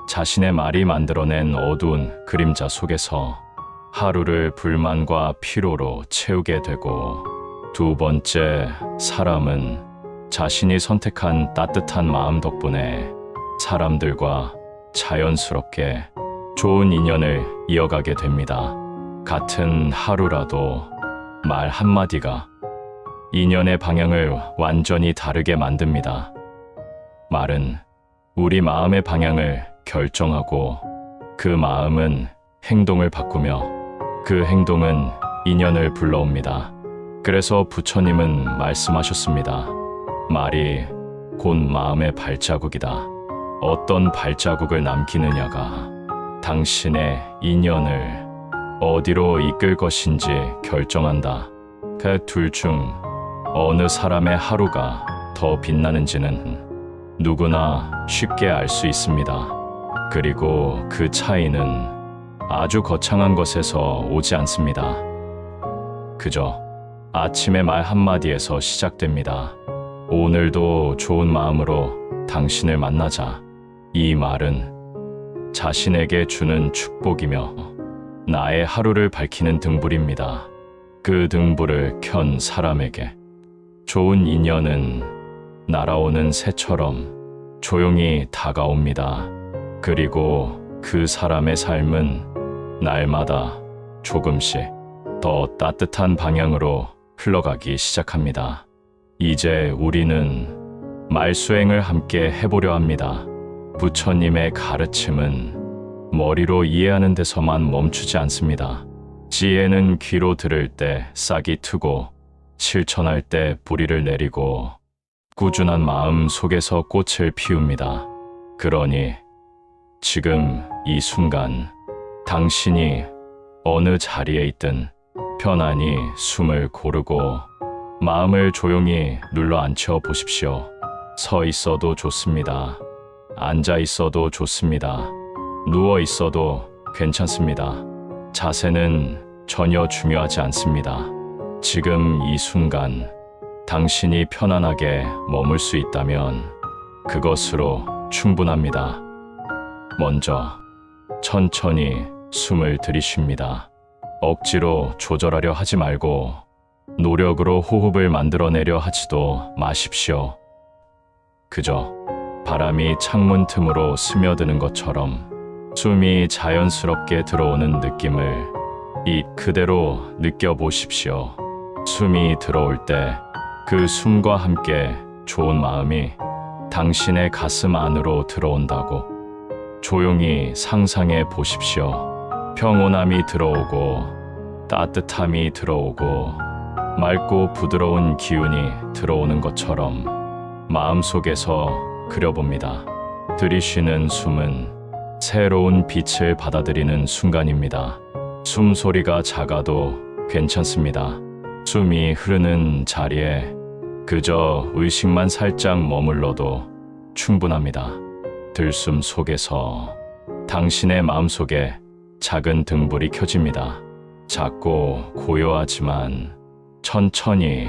자신의 말이 만들어낸 어두운 그림자 속에서 하루를 불만과 피로로 채우게 되고, 두 번째 사람은 자신이 선택한 따뜻한 마음 덕분에 사람들과 자연스럽게 좋은 인연을 이어가게 됩니다. 같은 하루라도 말 한마디가 인연의 방향을 완전히 다르게 만듭니다. 말은 우리 마음의 방향을 결정하고 그 마음은 행동을 바꾸며 그 행동은 인연을 불러옵니다. 그래서 부처님은 말씀하셨습니다. 말이 곧 마음의 발자국이다. 어떤 발자국을 남기느냐가 당신의 인연을 어디로 이끌 것인지 결정한다. 그 둘 중 어느 사람의 하루가 더 빛나는지는 누구나 쉽게 알 수 있습니다. 그리고 그 차이는 아주 거창한 것에서 오지 않습니다. 그저 아침의 말 한마디에서 시작됩니다. 오늘도 좋은 마음으로 당신을 만나자. 이 말은 자신에게 주는 축복이며 나의 하루를 밝히는 등불입니다. 그 등불을 켠 사람에게 좋은 인연은 날아오는 새처럼 조용히 다가옵니다. 그리고 그 사람의 삶은 날마다 조금씩 더 따뜻한 방향으로 흘러가기 시작합니다. 이제 우리는 말수행을 함께 해보려 합니다. 부처님의 가르침은 머리로 이해하는 데서만 멈추지 않습니다. 지혜는 귀로 들을 때 싹이 트고 실천할 때 뿌리를 내리고 꾸준한 마음 속에서 꽃을 피웁니다. 그러니 지금 이 순간 당신이 어느 자리에 있든 편안히 숨을 고르고 마음을 조용히 눌러 앉혀 보십시오. 서 있어도 좋습니다. 앉아 있어도 좋습니다. 누워 있어도 괜찮습니다. 자세는 전혀 중요하지 않습니다. 지금 이 순간 당신이 편안하게 머물 수 있다면 그것으로 충분합니다. 먼저 천천히 숨을 들이쉽니다. 억지로 조절하려 하지 말고 노력으로 호흡을 만들어내려 하지도 마십시오. 그저 바람이 창문 틈으로 스며드는 것처럼 숨이 자연스럽게 들어오는 느낌을 이 그대로 느껴보십시오. 숨이 들어올 때 그 숨과 함께 좋은 마음이 당신의 가슴 안으로 들어온다고 조용히 상상해 보십시오. 평온함이 들어오고 따뜻함이 들어오고 맑고 부드러운 기운이 들어오는 것처럼 마음속에서 그려봅니다. 들이쉬는 숨은 새로운 빛을 받아들이는 순간입니다. 숨소리가 작아도 괜찮습니다. 숨이 흐르는 자리에 그저 의식만 살짝 머물러도 충분합니다. 들숨 속에서 당신의 마음속에 작은 등불이 켜집니다. 작고 고요하지만 천천히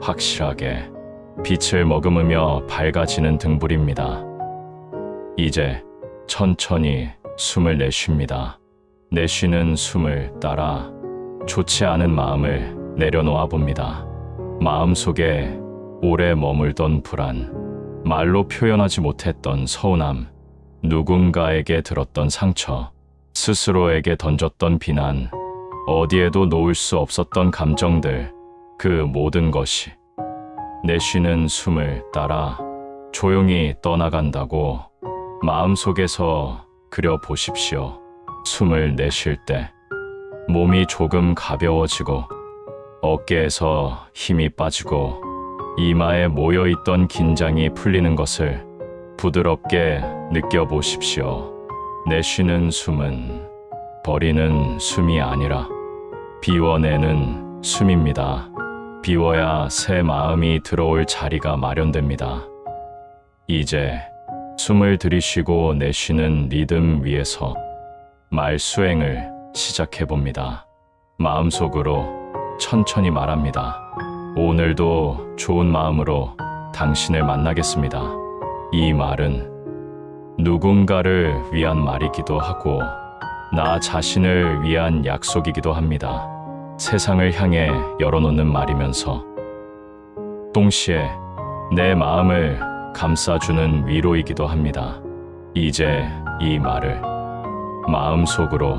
확실하게 빛을 머금으며 밝아지는 등불입니다. 이제 천천히 숨을 내쉽니다. 내쉬는 숨을 따라 좋지 않은 마음을 내려놓아 봅니다. 마음속에 오래 머물던 불안, 말로 표현하지 못했던 서운함, 누군가에게 들었던 상처, 스스로에게 던졌던 비난, 어디에도 놓을 수 없었던 감정들, 그 모든 것이 내쉬는 숨을 따라 조용히 떠나간다고 마음속에서 그려보십시오. 숨을 내쉴 때 몸이 조금 가벼워지고 어깨에서 힘이 빠지고 이마에 모여있던 긴장이 풀리는 것을 부드럽게 느껴보십시오. 내쉬는 숨은 버리는 숨이 아니라 비워내는 숨입니다. 비워야 새 마음이 들어올 자리가 마련됩니다. 이제 숨을 들이쉬고 내쉬는 리듬 위에서 말수행을 시작해봅니다. 마음속으로 천천히 말합니다. 오늘도 좋은 마음으로 당신을 만나겠습니다. 이 말은 누군가를 위한 말이기도 하고 나 자신을 위한 약속이기도 합니다. 세상을 향해 열어놓는 말이면서 동시에 내 마음을 감싸주는 위로이기도 합니다. 이제 이 말을 마음속으로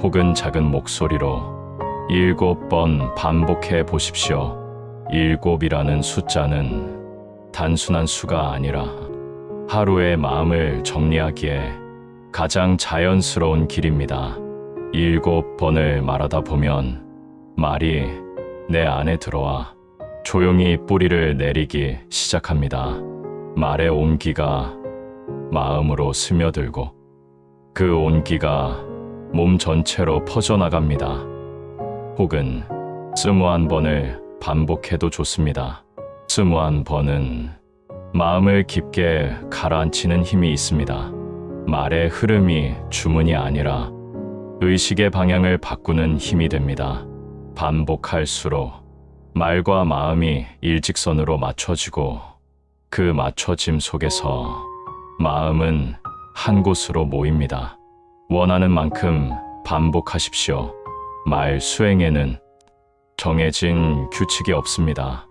혹은 작은 목소리로 7번 반복해 보십시오. 7이라는 숫자는 단순한 수가 아니라 하루의 마음을 정리하기에 가장 자연스러운 길입니다. 7번을 말하다 보면 말이 내 안에 들어와 조용히 뿌리를 내리기 시작합니다. 말의 온기가 마음으로 스며들고 그 온기가 몸 전체로 퍼져나갑니다. 혹은 21번을 반복해도 좋습니다. 21번은 마음을 깊게 가라앉히는 힘이 있습니다. 말의 흐름이 주문이 아니라 의식의 방향을 바꾸는 힘이 됩니다. 반복할수록 말과 마음이 일직선으로 맞춰지고 그 맞춰짐 속에서 마음은 한 곳으로 모입니다. 원하는 만큼 반복하십시오. 말 수행에는 정해진 규칙이 없습니다.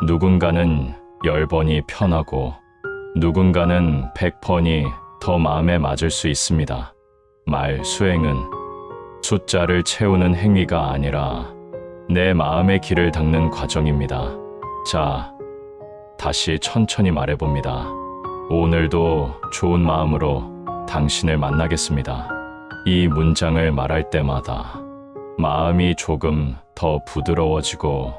누군가는 10번이 편하고 누군가는 100번이 더 마음에 맞을 수 있습니다. 말 수행은 숫자를 채우는 행위가 아니라 내 마음의 길을 닦는 과정입니다. 자, 다시 천천히 말해봅니다. 오늘도 좋은 마음으로 당신을 만나겠습니다. 이 문장을 말할 때마다 마음이 조금 더 부드러워지고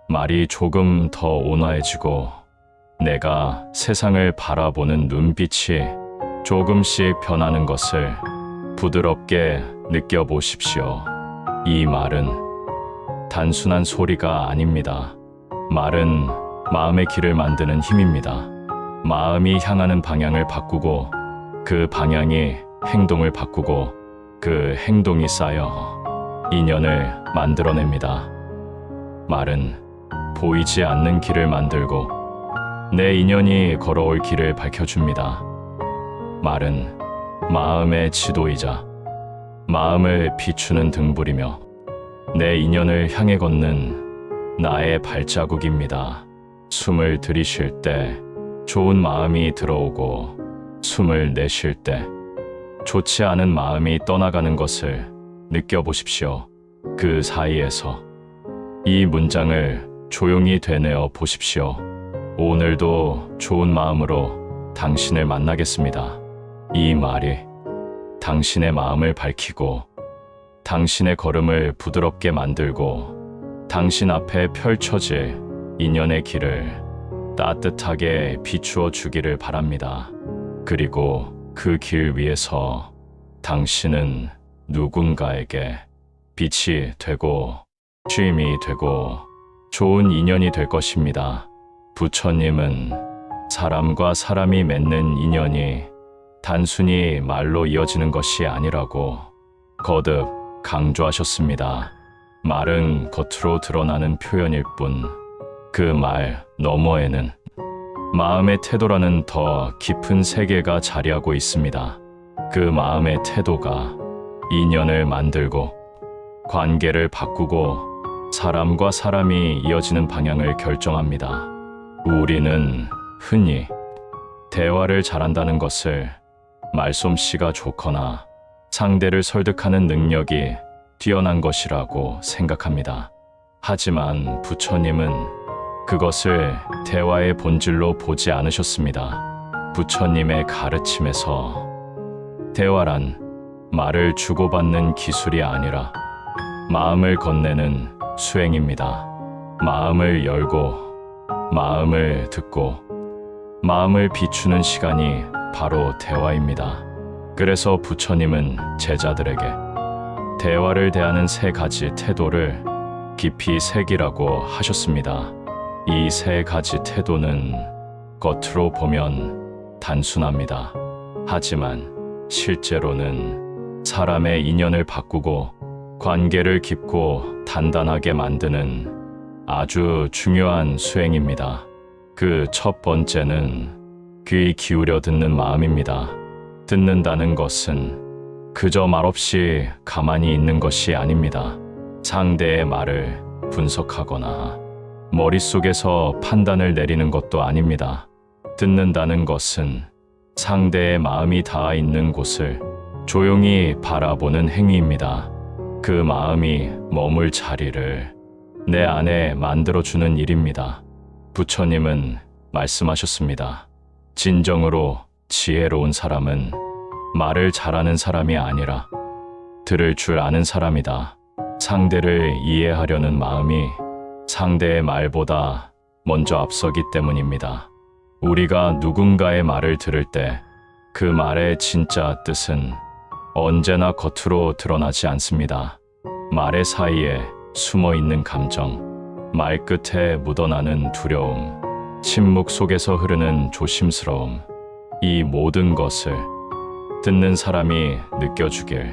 말이 조금 더 온화해지고 내가 세상을 바라보는 눈빛이 조금씩 변하는 것을 부드럽게 느껴보십시오. 이 말은 단순한 소리가 아닙니다. 말은 마음의 길을 만드는 힘입니다. 마음이 향하는 방향을 바꾸고 그 방향이 행동을 바꾸고 그 행동이 쌓여 인연을 만들어냅니다. 말은 보이지 않는 길을 만들고 내 인연이 걸어올 길을 밝혀줍니다. 말은 마음의 지도이자 마음을 비추는 등불이며 내 인연을 향해 걷는 나의 발자국입니다. 숨을 들이쉴 때 좋은 마음이 들어오고 숨을 내쉴 때 좋지 않은 마음이 떠나가는 것을 느껴보십시오. 그 사이에서 이 문장을 조용히 되뇌어 보십시오. 오늘도 좋은 마음으로 당신을 만나겠습니다. 이 말이 당신의 마음을 밝히고 당신의 걸음을 부드럽게 만들고 당신 앞에 펼쳐질 인연의 길을 따뜻하게 비추어 주기를 바랍니다. 그리고 그 길 위에서 당신은 누군가에게 빛이 되고 쉼이 되고 좋은 인연이 될 것입니다. 부처님은 사람과 사람이 맺는 인연이 단순히 말로 이어지는 것이 아니라고 거듭 강조하셨습니다. 말은 겉으로 드러나는 표현일 뿐 그 말 너머에는 마음의 태도라는 더 깊은 세계가 자리하고 있습니다. 그 마음의 태도가 인연을 만들고 관계를 바꾸고 사람과 사람이 이어지는 방향을 결정합니다. 우리는 흔히 대화를 잘한다는 것을 말솜씨가 좋거나 상대를 설득하는 능력이 뛰어난 것이라고 생각합니다. 하지만 부처님은 그것을 대화의 본질로 보지 않으셨습니다. 부처님의 가르침에서 대화란 말을 주고받는 기술이 아니라 마음을 건네는 수행입니다. 마음을 열고 마음을 듣고 마음을 비추는 시간이 바로 대화입니다. 그래서 부처님은 제자들에게 대화를 대하는 세 가지 태도를 깊이 새기라고 하셨습니다. 이 세 가지 태도는 겉으로 보면 단순합니다. 하지만 실제로는 사람의 인연을 바꾸고 관계를 깊고 단단하게 만드는 아주 중요한 수행입니다. 그 첫 번째는 귀 기울여 듣는 마음입니다. 듣는다는 것은 그저 말없이 가만히 있는 것이 아닙니다. 상대의 말을 분석하거나 머릿속에서 판단을 내리는 것도 아닙니다. 듣는다는 것은 상대의 마음이 닿아 있는 곳을 조용히 바라보는 행위입니다. 그 마음이 머물 자리를 내 안에 만들어주는 일입니다. 부처님은 말씀하셨습니다. 진정으로 지혜로운 사람은 말을 잘하는 사람이 아니라 들을 줄 아는 사람이다. 상대를 이해하려는 마음이 상대의 말보다 먼저 앞서기 때문입니다. 우리가 누군가의 말을 들을 때 그 말의 진짜 뜻은 언제나 겉으로 드러나지 않습니다. 말의 사이에 숨어 있는 감정, 말 끝에 묻어나는 두려움, 침묵 속에서 흐르는 조심스러움, 이 모든 것을 듣는 사람이 느껴주길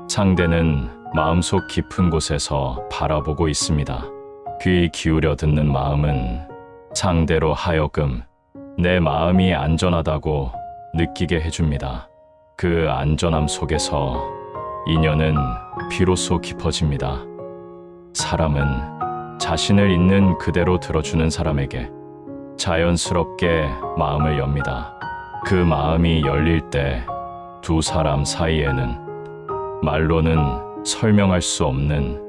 상대는 마음속 깊은 곳에서 바라보고 있습니다. 귀 기울여 듣는 마음은 상대로 하여금 내 마음이 안전하다고 느끼게 해줍니다. 그 안전함 속에서 인연은 비로소 깊어집니다. 사람은 자신을 있는 그대로 들어주는 사람에게 자연스럽게 마음을 엽니다. 그 마음이 열릴 때 두 사람 사이에는 말로는 설명할 수 없는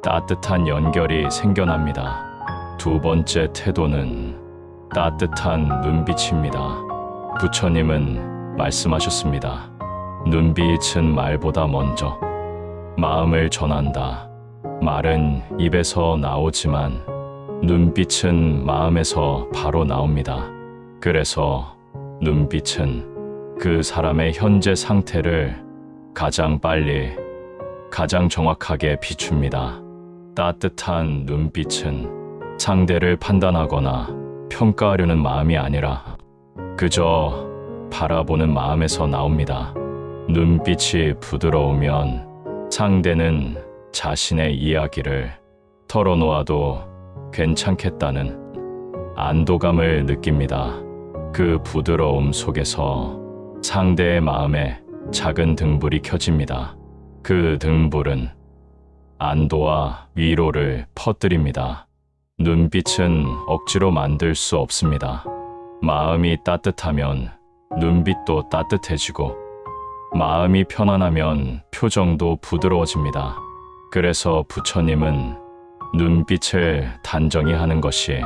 따뜻한 연결이 생겨납니다. 두 번째 태도는 따뜻한 눈빛입니다. 부처님은 말씀하셨습니다. 눈빛은 말보다 먼저 마음을 전한다. 말은 입에서 나오지만 눈빛은 마음에서 바로 나옵니다. 그래서 눈빛은 그 사람의 현재 상태를 가장 빨리, 가장 정확하게 비춥니다. 따뜻한 눈빛은 상대를 판단하거나 평가하려는 마음이 아니라 그저 바라보는 마음에서 나옵니다. 눈빛이 부드러우면 상대는 자신의 이야기를 털어놓아도 괜찮겠다는 안도감을 느낍니다. 그 부드러움 속에서 상대의 마음에 작은 등불이 켜집니다. 그 등불은 안도와 위로를 퍼뜨립니다. 눈빛은 억지로 만들 수 없습니다. 마음이 따뜻하면 눈빛도 따뜻해지고 마음이 편안하면 표정도 부드러워집니다. 그래서 부처님은 눈빛을 단정히 하는 것이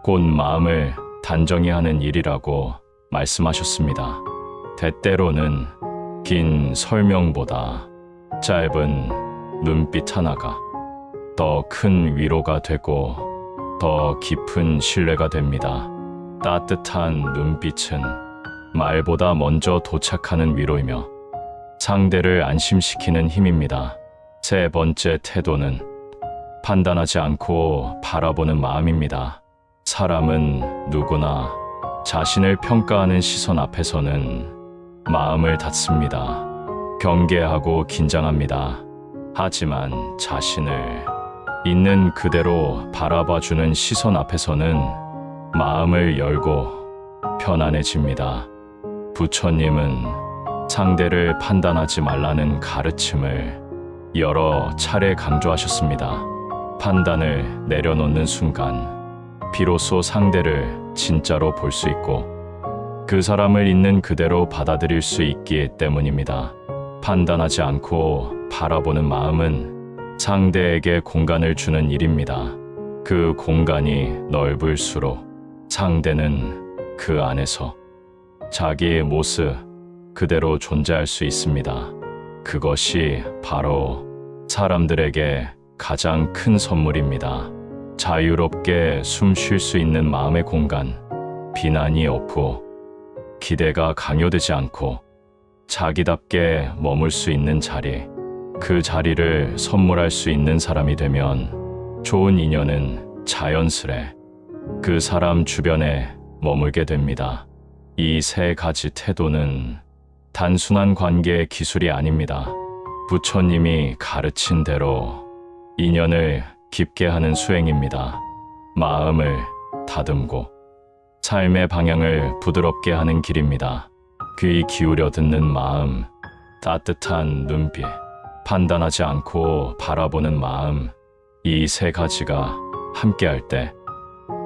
곧 마음을 단정히 하는 일이라고 말씀하셨습니다. 때때로는 긴 설명보다 짧은 눈빛 하나가 더 큰 위로가 되고 더 깊은 신뢰가 됩니다. 따뜻한 눈빛은 말보다 먼저 도착하는 위로이며 상대를 안심시키는 힘입니다. 세 번째 태도는 판단하지 않고 바라보는 마음입니다. 사람은 누구나 자신을 평가하는 시선 앞에서는 마음을 닫습니다. 경계하고 긴장합니다. 하지만 자신을 있는 그대로 바라봐주는 시선 앞에서는 마음을 열고 편안해집니다. 부처님은 상대를 판단하지 말라는 가르침을 여러 차례 강조하셨습니다. 판단을 내려놓는 순간 비로소 상대를 진짜로 볼 수 있고 그 사람을 있는 그대로 받아들일 수 있기 때문입니다. 판단하지 않고 바라보는 마음은 상대에게 공간을 주는 일입니다. 그 공간이 넓을수록 상대는 그 안에서 자기의 모습 그대로 존재할 수 있습니다. 그것이 바로 사람들에게 가장 큰 선물입니다. 자유롭게 숨 쉴 수 있는 마음의 공간, 비난이 없고 기대가 강요되지 않고 자기답게 머물 수 있는 자리, 그 자리를 선물할 수 있는 사람이 되면 좋은 인연은 자연스레 그 사람 주변에 머물게 됩니다. 이 세 가지 태도는 단순한 관계의 기술이 아닙니다. 부처님이 가르친 대로 인연을 깊게 하는 수행입니다. 마음을 다듬고 삶의 방향을 부드럽게 하는 길입니다. 귀 기울여 듣는 마음, 따뜻한 눈빛, 판단하지 않고 바라보는 마음, 이 세 가지가 함께할 때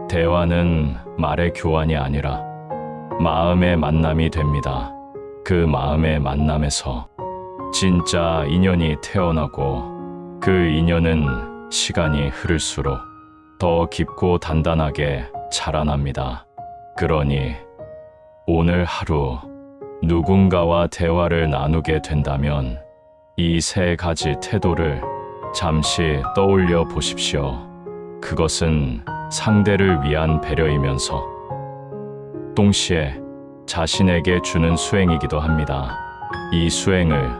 대화는 말의 교환이 아니라 마음의 만남이 됩니다. 그 마음의 만남에서 진짜 인연이 태어나고 그 인연은 시간이 흐를수록 더 깊고 단단하게 자라납니다. 그러니 오늘 하루 누군가와 대화를 나누게 된다면 이 세 가지 태도를 잠시 떠올려 보십시오. 그것은 상대를 위한 배려이면서 동시에 자신에게 주는 수행이기도 합니다. 이 수행을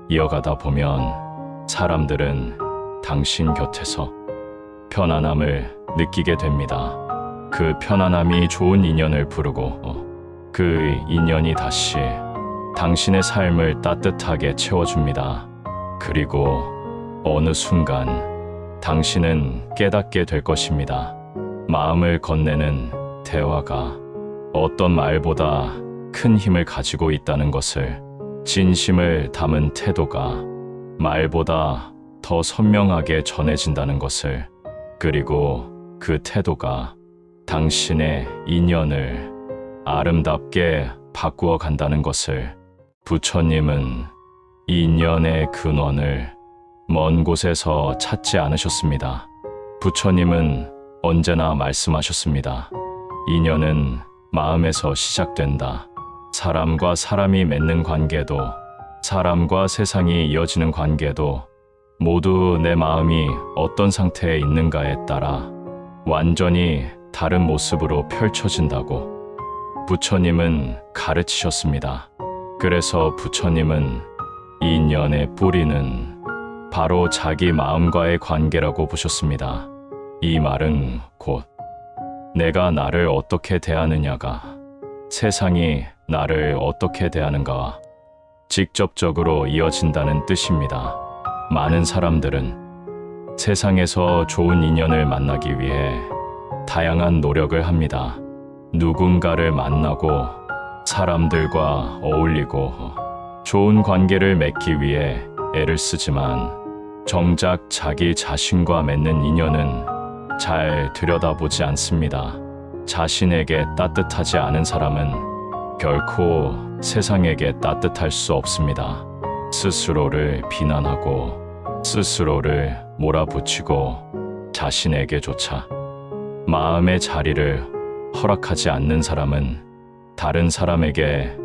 이어가다 보면 사람들은 당신 곁에서 편안함을 느끼게 됩니다. 그 편안함이 좋은 인연을 부르고 그 인연이 다시 당신의 삶을 따뜻하게 채워줍니다. 그리고 어느 순간 당신은 깨닫게 될 것입니다. 마음을 건네는 대화가 어떤 말보다 큰 힘을 가지고 있다는 것을, 진심을 담은 태도가 말보다 더 선명하게 전해진다는 것을, 그리고 그 태도가 당신의 인연을 아름답게 바꾸어 간다는 것을 부처님은 인연의 근원을 먼 곳에서 찾지 않으셨습니다. 부처님은 언제나 말씀하셨습니다. 인연은 마음에서 시작된다. 사람과 사람이 맺는 관계도, 사람과 세상이 이어지는 관계도 모두 내 마음이 어떤 상태에 있는가에 따라 완전히 다른 모습으로 펼쳐진다고 부처님은 가르치셨습니다. 그래서 부처님은 인연의 뿌리는 바로 자기 마음과의 관계라고 보셨습니다. 이 말은 곧 내가 나를 어떻게 대하느냐가 세상이 나를 어떻게 대하는가와 직접적으로 이어진다는 뜻입니다. 많은 사람들은 세상에서 좋은 인연을 만나기 위해 다양한 노력을 합니다. 누군가를 만나고 사람들과 어울리고 좋은 관계를 맺기 위해 애를 쓰지만 정작 자기 자신과 맺는 인연은 잘 들여다보지 않습니다. 자신에게 따뜻하지 않은 사람은 결코 세상에게 따뜻할 수 없습니다. 스스로를 비난하고 스스로를 몰아붙이고 자신에게조차 마음의 자리를 허락하지 않는 사람은 다른 사람에게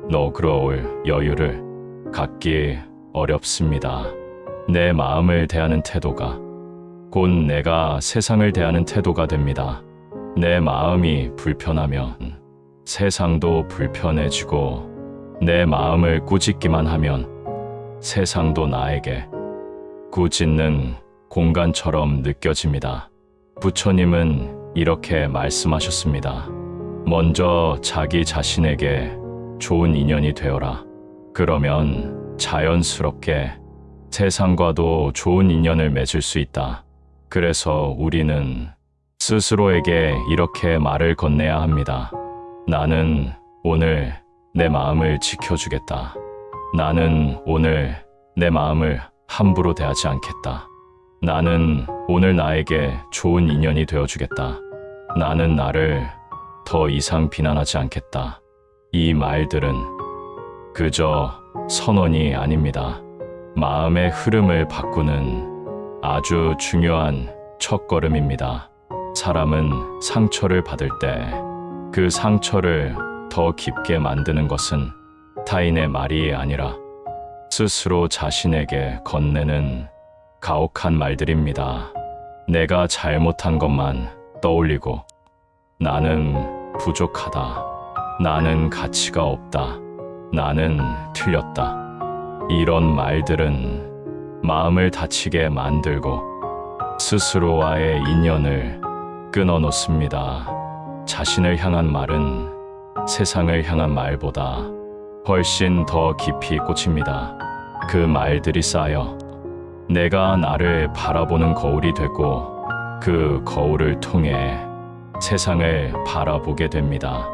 너그러울 여유를 갖기 어렵습니다. 내 마음을 대하는 태도가 곧 내가 세상을 대하는 태도가 됩니다. 내 마음이 불편하면 세상도 불편해지고 내 마음을 꾸짖기만 하면 세상도 나에게 꾸짖는 공간처럼 느껴집니다. 부처님은 이렇게 말씀하셨습니다. 먼저 자기 자신에게 좋은 인연이 되어라. 그러면 자연스럽게 세상과도 좋은 인연을 맺을 수 있다. 그래서 우리는 스스로에게 이렇게 말을 건네야 합니다. 나는 오늘 내 마음을 지켜주겠다. 나는 오늘 내 마음을 함부로 대하지 않겠다. 나는 오늘 나에게 좋은 인연이 되어주겠다. 나는 나를 더 이상 비난하지 않겠다. 이 말들은 그저 선언이 아닙니다. 마음의 흐름을 바꾸는 아주 중요한 첫걸음입니다. 사람은 상처를 받을 때 그 상처를 더 깊게 만드는 것은 타인의 말이 아니라 스스로 자신에게 건네는 가혹한 말들입니다. 내가 잘못한 것만 떠올리고 나는 부족하다. 나는 가치가 없다. 나는 틀렸다. 이런 말들은 마음을 다치게 만들고 스스로와의 인연을 끊어놓습니다. 자신을 향한 말은 세상을 향한 말보다 훨씬 더 깊이 꽂힙니다. 그 말들이 쌓여 내가 나를 바라보는 거울이 되고 그 거울을 통해 세상을 바라보게 됩니다.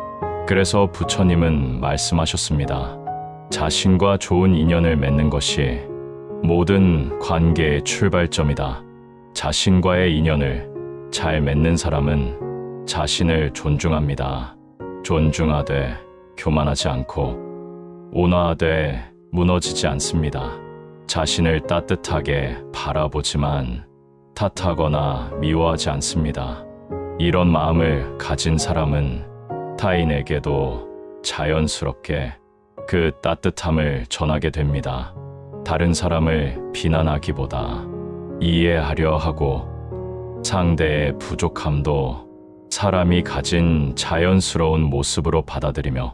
그래서 부처님은 말씀하셨습니다. 자신과 좋은 인연을 맺는 것이 모든 관계의 출발점이다. 자신과의 인연을 잘 맺는 사람은 자신을 존중합니다. 존중하되 교만하지 않고 온화하되 무너지지 않습니다. 자신을 따뜻하게 바라보지만 탓하거나 미워하지 않습니다. 이런 마음을 가진 사람은 타인에게도 자연스럽게 그 따뜻함을 전하게 됩니다. 다른 사람을 비난하기보다 이해하려 하고 상대의 부족함도 사람이 가진 자연스러운 모습으로 받아들이며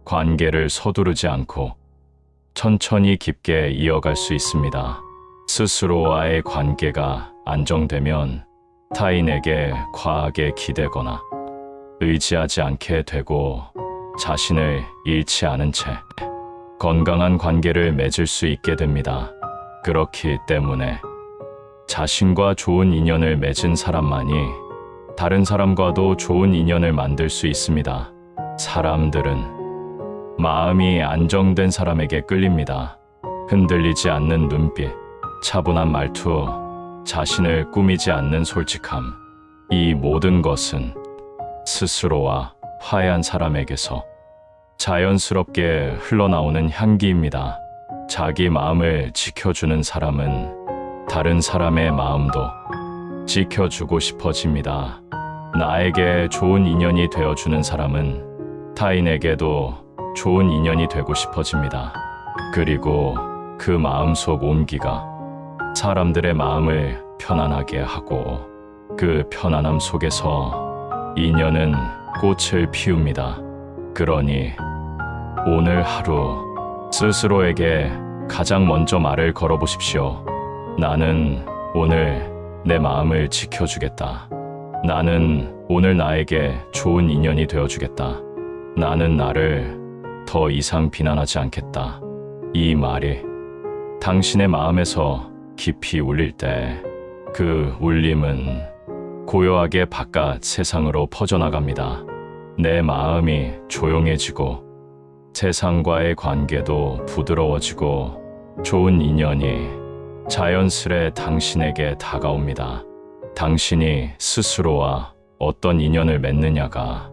관계를 서두르지 않고 천천히 깊게 이어갈 수 있습니다. 스스로와의 관계가 안정되면 타인에게 과하게 기대거나 의지하지 않게 되고 자신을 잃지 않은 채 건강한 관계를 맺을 수 있게 됩니다. 그렇기 때문에 자신과 좋은 인연을 맺은 사람만이 다른 사람과도 좋은 인연을 만들 수 있습니다. 사람들은 마음이 안정된 사람에게 끌립니다. 흔들리지 않는 눈빛, 차분한 말투, 자신을 꾸미지 않는 솔직함, 이 모든 것은 스스로와 화해한 사람에게서 자연스럽게 흘러나오는 향기입니다. 자기 마음을 지켜주는 사람은 다른 사람의 마음도 지켜주고 싶어집니다. 나에게 좋은 인연이 되어주는 사람은 타인에게도 좋은 인연이 되고 싶어집니다. 그리고 그 마음속 온기가 사람들의 마음을 편안하게 하고 그 편안함 속에서 인연은 꽃을 피웁니다. 그러니 오늘 하루 스스로에게 가장 먼저 말을 걸어보십시오. 나는 오늘 내 마음을 지켜주겠다. 나는 오늘 나에게 좋은 인연이 되어주겠다. 나는 나를 더 이상 비난하지 않겠다. 이 말이 당신의 마음에서 깊이 울릴 때 그 울림은 고요하게 바깥 세상으로 퍼져나갑니다. 내 마음이 조용해지고 세상과의 관계도 부드러워지고 좋은 인연이 자연스레 당신에게 다가옵니다. 당신이 스스로와 어떤 인연을 맺느냐가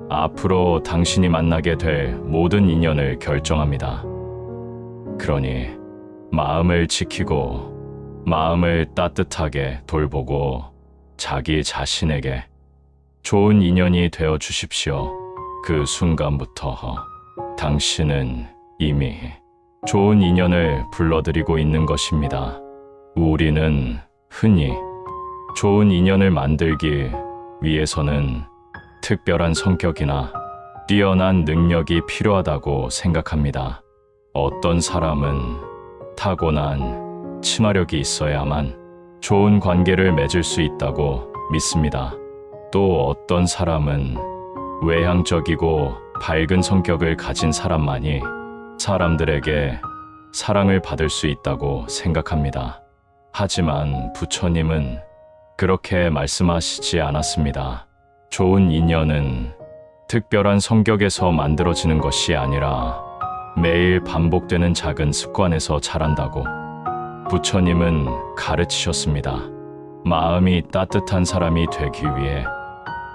앞으로 당신이 만나게 될 모든 인연을 결정합니다. 그러니 마음을 지키고 마음을 따뜻하게 돌보고 자기 자신에게 좋은 인연이 되어 주십시오. 그 순간부터 당신은 이미 좋은 인연을 불러들이고 있는 것입니다. 우리는 흔히 좋은 인연을 만들기 위해서는 특별한 성격이나 뛰어난 능력이 필요하다고 생각합니다. 어떤 사람은 타고난 친화력이 있어야만 좋은 관계를 맺을 수 있다고 믿습니다. 또 어떤 사람은 외향적이고 밝은 성격을 가진 사람만이 사람들에게 사랑을 받을 수 있다고 생각합니다. 하지만 부처님은 그렇게 말씀하시지 않았습니다. 좋은 인연은 특별한 성격에서 만들어지는 것이 아니라 매일 반복되는 작은 습관에서 자란다고 부처님은 가르치셨습니다. 마음이 따뜻한 사람이 되기 위해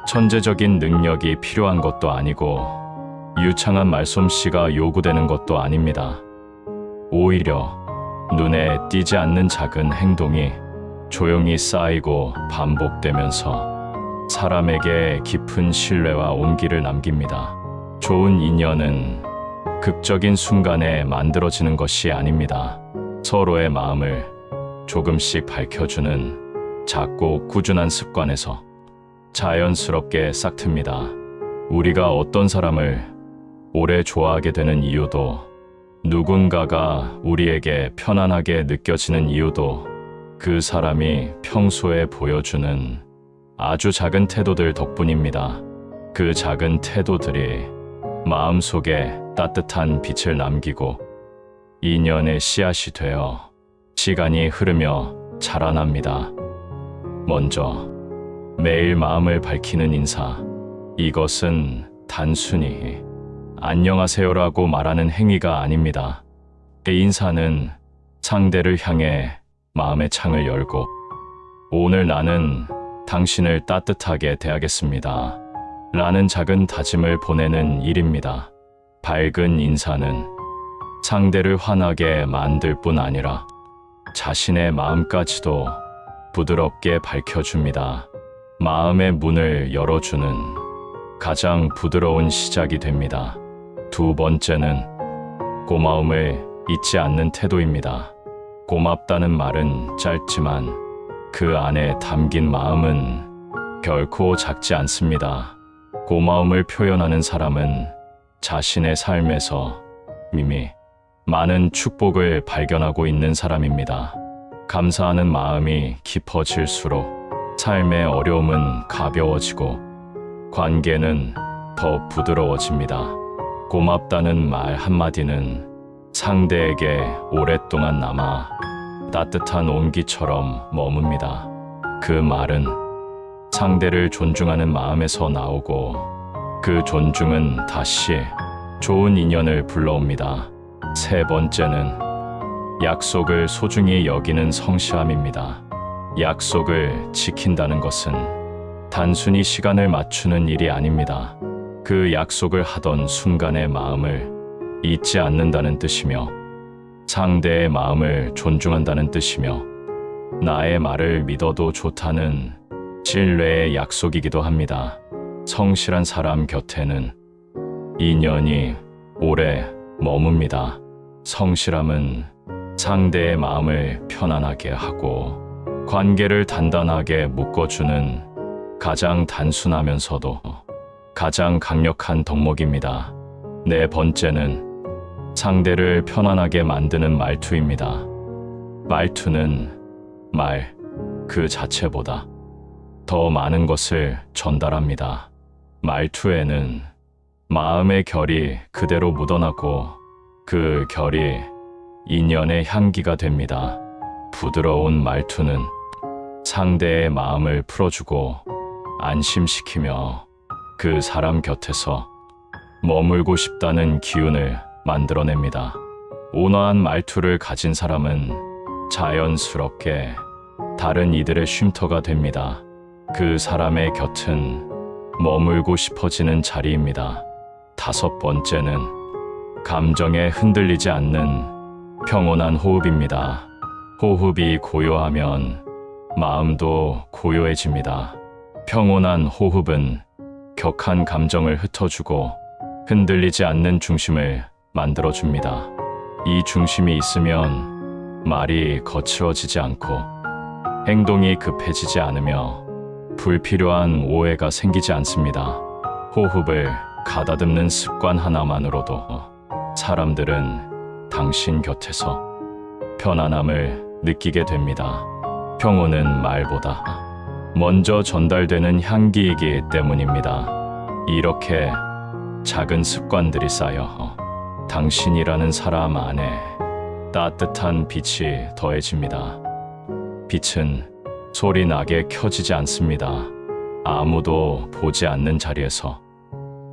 천재적인 능력이 필요한 것도 아니고 유창한 말솜씨가 요구되는 것도 아닙니다. 오히려 눈에 띄지 않는 작은 행동이 조용히 쌓이고 반복되면서 사람에게 깊은 신뢰와 온기를 남깁니다. 좋은 인연은 극적인 순간에 만들어지는 것이 아닙니다. 서로의 마음을 조금씩 밝혀주는 작고 꾸준한 습관에서 자연스럽게 싹틉니다. 우리가 어떤 사람을 오래 좋아하게 되는 이유도, 누군가가 우리에게 편안하게 느껴지는 이유도 그 사람이 평소에 보여주는 아주 작은 태도들 덕분입니다. 그 작은 태도들이 마음속에 따뜻한 빛을 남기고 인연의 씨앗이 되어 시간이 흐르며 자라납니다. 먼저 매일 마음을 밝히는 인사. 이것은 단순히 안녕하세요라고 말하는 행위가 아닙니다. 이 인사는 상대를 향해 마음의 창을 열고 오늘 나는 당신을 따뜻하게 대하겠습니다. 라는 작은 다짐을 보내는 일입니다. 밝은 인사는 상대를 환하게 만들 뿐 아니라 자신의 마음까지도 부드럽게 밝혀줍니다. 마음의 문을 열어주는 가장 부드러운 시작이 됩니다. 두 번째는 고마움을 잊지 않는 태도입니다. 고맙다는 말은 짧지만 그 안에 담긴 마음은 결코 작지 않습니다. 고마움을 표현하는 사람은 자신의 삶에서 이미 많은 축복을 발견하고 있는 사람입니다. 감사하는 마음이 깊어질수록 삶의 어려움은 가벼워지고 관계는 더 부드러워집니다. 고맙다는 말 한마디는 상대에게 오랫동안 남아 따뜻한 온기처럼 머뭅니다. 그 말은 상대를 존중하는 마음에서 나오고 그 존중은 다시 좋은 인연을 불러옵니다. 세 번째는 약속을 소중히 여기는 성실함입니다. 약속을 지킨다는 것은 단순히 시간을 맞추는 일이 아닙니다. 그 약속을 하던 순간의 마음을 잊지 않는다는 뜻이며 상대의 마음을 존중한다는 뜻이며 나의 말을 믿어도 좋다는 신뢰의 약속이기도 합니다. 성실한 사람 곁에는 인연이 오래 머뭅니다. 성실함은 상대의 마음을 편안하게 하고 관계를 단단하게 묶어주는 가장 단순하면서도 가장 강력한 덕목입니다. 네 번째는 상대를 편안하게 만드는 말투입니다. 말투는 말 그 자체보다 더 많은 것을 전달합니다. 말투에는 마음의 결이 그대로 묻어나고 그 결이 인연의 향기가 됩니다. 부드러운 말투는 상대의 마음을 풀어주고 안심시키며 그 사람 곁에서 머물고 싶다는 기운을 만들어냅니다. 온화한 말투를 가진 사람은 자연스럽게 다른 이들의 쉼터가 됩니다. 그 사람의 곁은 머물고 싶어지는 자리입니다. 다섯 번째는 감정에 흔들리지 않는 평온한 호흡입니다. 호흡이 고요하면 마음도 고요해집니다. 평온한 호흡은 격한 감정을 흩어주고 흔들리지 않는 중심을 만들어줍니다. 이 중심이 있으면 말이 거칠어지지 않고 행동이 급해지지 않으며 불필요한 오해가 생기지 않습니다. 호흡을 가다듬는 습관 하나만으로도 사람들은 당신 곁에서 편안함을 느끼게 됩니다. 평온은 말보다 먼저 전달되는 향기이기 때문입니다. 이렇게 작은 습관들이 쌓여 당신이라는 사람 안에 따뜻한 빛이 더해집니다. 빛은 소리 나게 켜지지 않습니다. 아무도 보지 않는 자리에서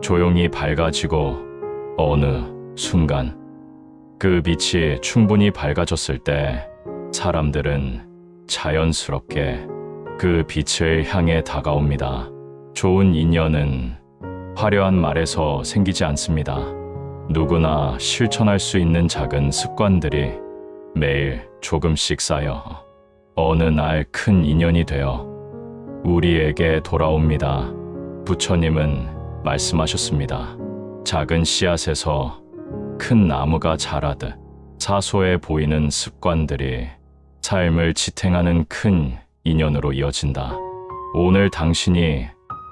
조용히 밝아지고 어느 순간 그 빛이 충분히 밝아졌을 때 사람들은 자연스럽게 그 빛을 향해 다가옵니다. 좋은 인연은 화려한 말에서 생기지 않습니다. 누구나 실천할 수 있는 작은 습관들이 매일 조금씩 쌓여 어느 날 큰 인연이 되어 우리에게 돌아옵니다. 부처님은 말씀하셨습니다. 작은 씨앗에서 큰 나무가 자라듯 사소해 보이는 습관들이 삶을 지탱하는 큰 인연으로 이어진다. 오늘 당신이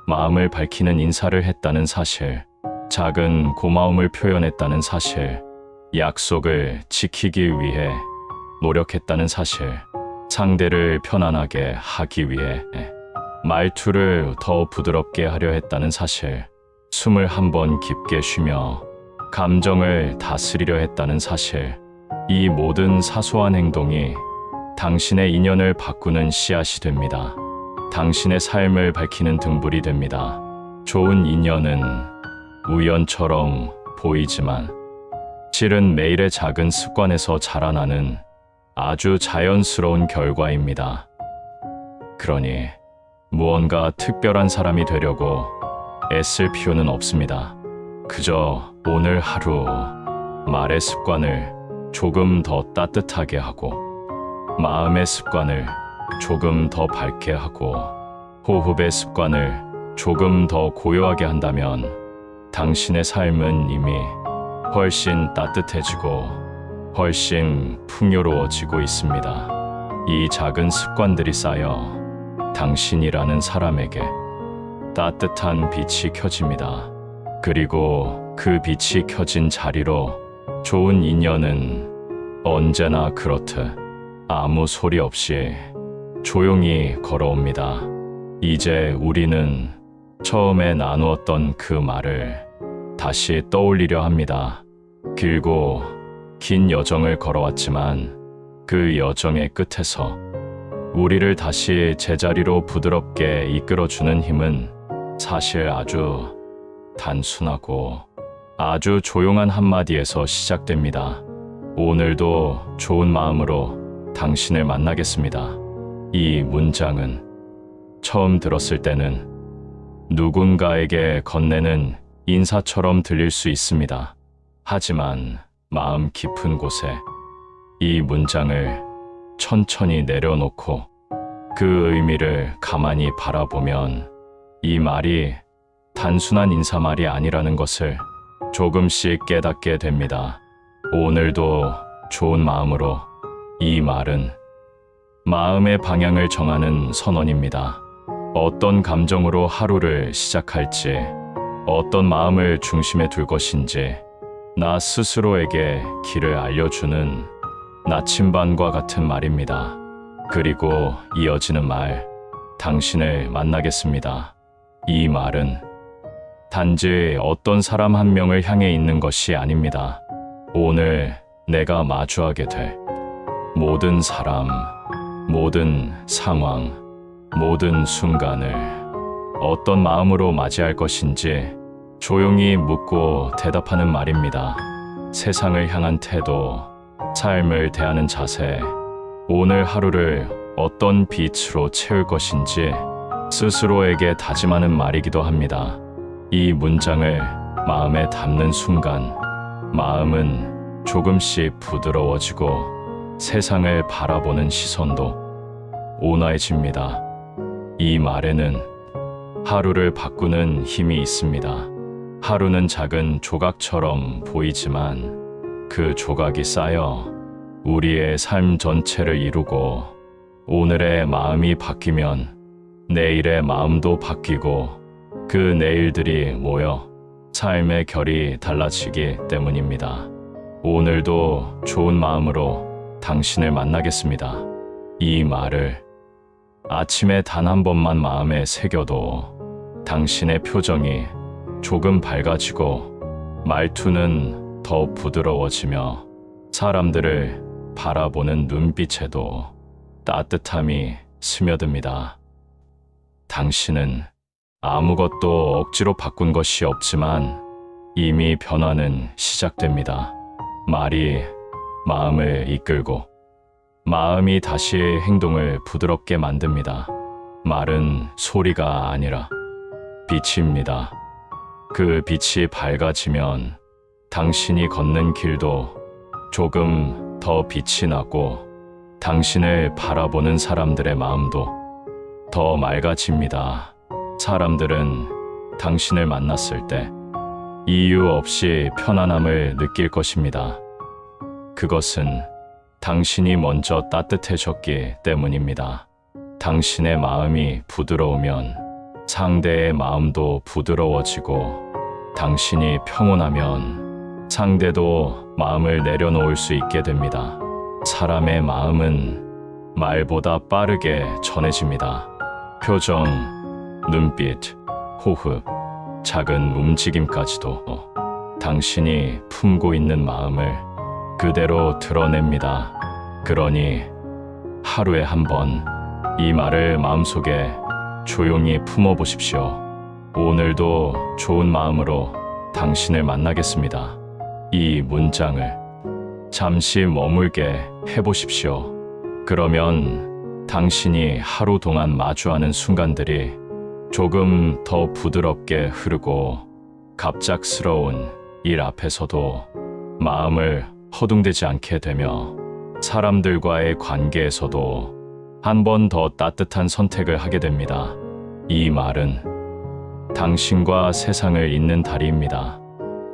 마음을 밝히는 인사를 했다는 사실, 작은 고마움을 표현했다는 사실, 약속을 지키기 위해 노력했다는 사실, 상대를 편안하게 하기 위해 말투를 더 부드럽게 하려 했다는 사실, 숨을 한번 깊게 쉬며 감정을 다스리려 했다는 사실, 이 모든 사소한 행동이 당신의 인연을 바꾸는 씨앗이 됩니다. 당신의 삶을 밝히는 등불이 됩니다. 좋은 인연은 우연처럼 보이지만 실은 매일의 작은 습관에서 자라나는 아주 자연스러운 결과입니다. 그러니 무언가 특별한 사람이 되려고 애쓸 필요는 없습니다. 그저 오늘 하루 말의 습관을 조금 더 따뜻하게 하고 마음의 습관을 조금 더 밝게 하고 호흡의 습관을 조금 더 고요하게 한다면 당신의 삶은 이미 훨씬 따뜻해지고 훨씬 풍요로워지고 있습니다. 이 작은 습관들이 쌓여 당신이라는 사람에게 따뜻한 빛이 켜집니다. 그리고 그 빛이 켜진 자리로 좋은 인연은 언제나 그렇듯 아무 소리 없이 조용히 걸어옵니다. 이제 우리는 처음에 나누었던 그 말을 다시 떠올리려 합니다. 길고 긴 여정을 걸어왔지만 그 여정의 끝에서 우리를 다시 제자리로 부드럽게 이끌어주는 힘은 사실 아주 단순하고 아주 조용한 한마디에서 시작됩니다. 오늘도 좋은 마음으로 당신을 만나겠습니다. 이 문장은 처음 들었을 때는 누군가에게 건네는 인사처럼 들릴 수 있습니다. 하지만 마음 깊은 곳에 이 문장을 천천히 내려놓고 그 의미를 가만히 바라보면 이 말이 단순한 인사말이 아니라는 것을 조금씩 깨닫게 됩니다. 오늘도 좋은 마음으로. 이 말은 마음의 방향을 정하는 선언입니다. 어떤 감정으로 하루를 시작할지, 어떤 마음을 중심에 둘 것인지 나 스스로에게 길을 알려주는 나침반과 같은 말입니다. 그리고 이어지는 말, 당신을 만나겠습니다. 이 말은 단지 어떤 사람 한 명을 향해 있는 것이 아닙니다. 오늘 내가 마주하게 될 모든 사람, 모든 상황, 모든 순간을 어떤 마음으로 맞이할 것인지 조용히 묻고 대답하는 말입니다. 세상을 향한 태도, 삶을 대하는 자세, 오늘 하루를 어떤 빛으로 채울 것인지 스스로에게 다짐하는 말이기도 합니다. 이 문장을 마음에 담는 순간 마음은 조금씩 부드러워지고 세상을 바라보는 시선도 온화해집니다. 이 말에는 하루를 바꾸는 힘이 있습니다. 하루는 작은 조각처럼 보이지만 그 조각이 쌓여 우리의 삶 전체를 이루고 오늘의 마음이 바뀌면 내일의 마음도 바뀌고 그 내일들이 모여 삶의 결이 달라지기 때문입니다. 오늘도 좋은 마음으로 당신을 만나겠습니다. 이 말을 아침에 단 한 번만 마음에 새겨도 당신의 표정이 조금 밝아지고 말투는 더 부드러워지며 사람들을 바라보는 눈빛에도 따뜻함이 스며듭니다. 당신은 아무것도 억지로 바꾼 것이 없지만 이미 변화는 시작됩니다. 말이 마음을 이끌고 마음이 다시 행동을 부드럽게 만듭니다. 말은 소리가 아니라 빛입니다. 그 빛이 밝아지면 당신이 걷는 길도 조금 더 빛이 나고 당신을 바라보는 사람들의 마음도 더 맑아집니다. 사람들은 당신을 만났을 때 이유 없이 편안함을 느낄 것입니다. 그것은 당신이 먼저 따뜻해졌기 때문입니다. 당신의 마음이 부드러우면 상대의 마음도 부드러워지고 당신이 평온하면 상대도 마음을 내려놓을 수 있게 됩니다. 사람의 마음은 말보다 빠르게 전해집니다. 표정, 눈빛, 호흡, 작은 움직임까지도 당신이 품고 있는 마음을 그대로 드러냅니다. 그러니 하루에 한 번 이 말을 마음속에 조용히 품어보십시오. 오늘도 좋은 마음으로 당신을 만나겠습니다. 이 문장을 잠시 머물게 해보십시오. 그러면 당신이 하루 동안 마주하는 순간들이 조금 더 부드럽게 흐르고 갑작스러운 일 앞에서도 마음을 허둥대지 않게 되며 사람들과의 관계에서도 한 번 더 따뜻한 선택을 하게 됩니다. 이 말은 당신과 세상을 잇는 다리입니다.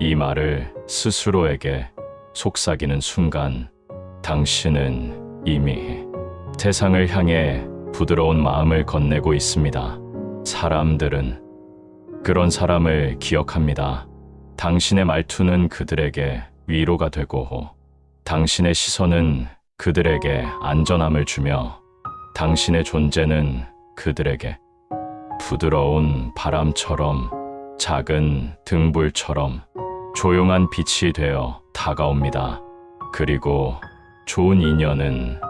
이 말을 스스로에게 속삭이는 순간 당신은 이미 세상을 향해 부드러운 마음을 건네고 있습니다. 사람들은 그런 사람을 기억합니다. 당신의 말투는 그들에게 위로가 되고 당신의 시선은 그들에게 안전함을 주며 당신의 존재는 그들에게 부드러운 바람처럼 작은 등불처럼 조용한 빛이 되어 다가옵니다. 그리고 좋은 인연은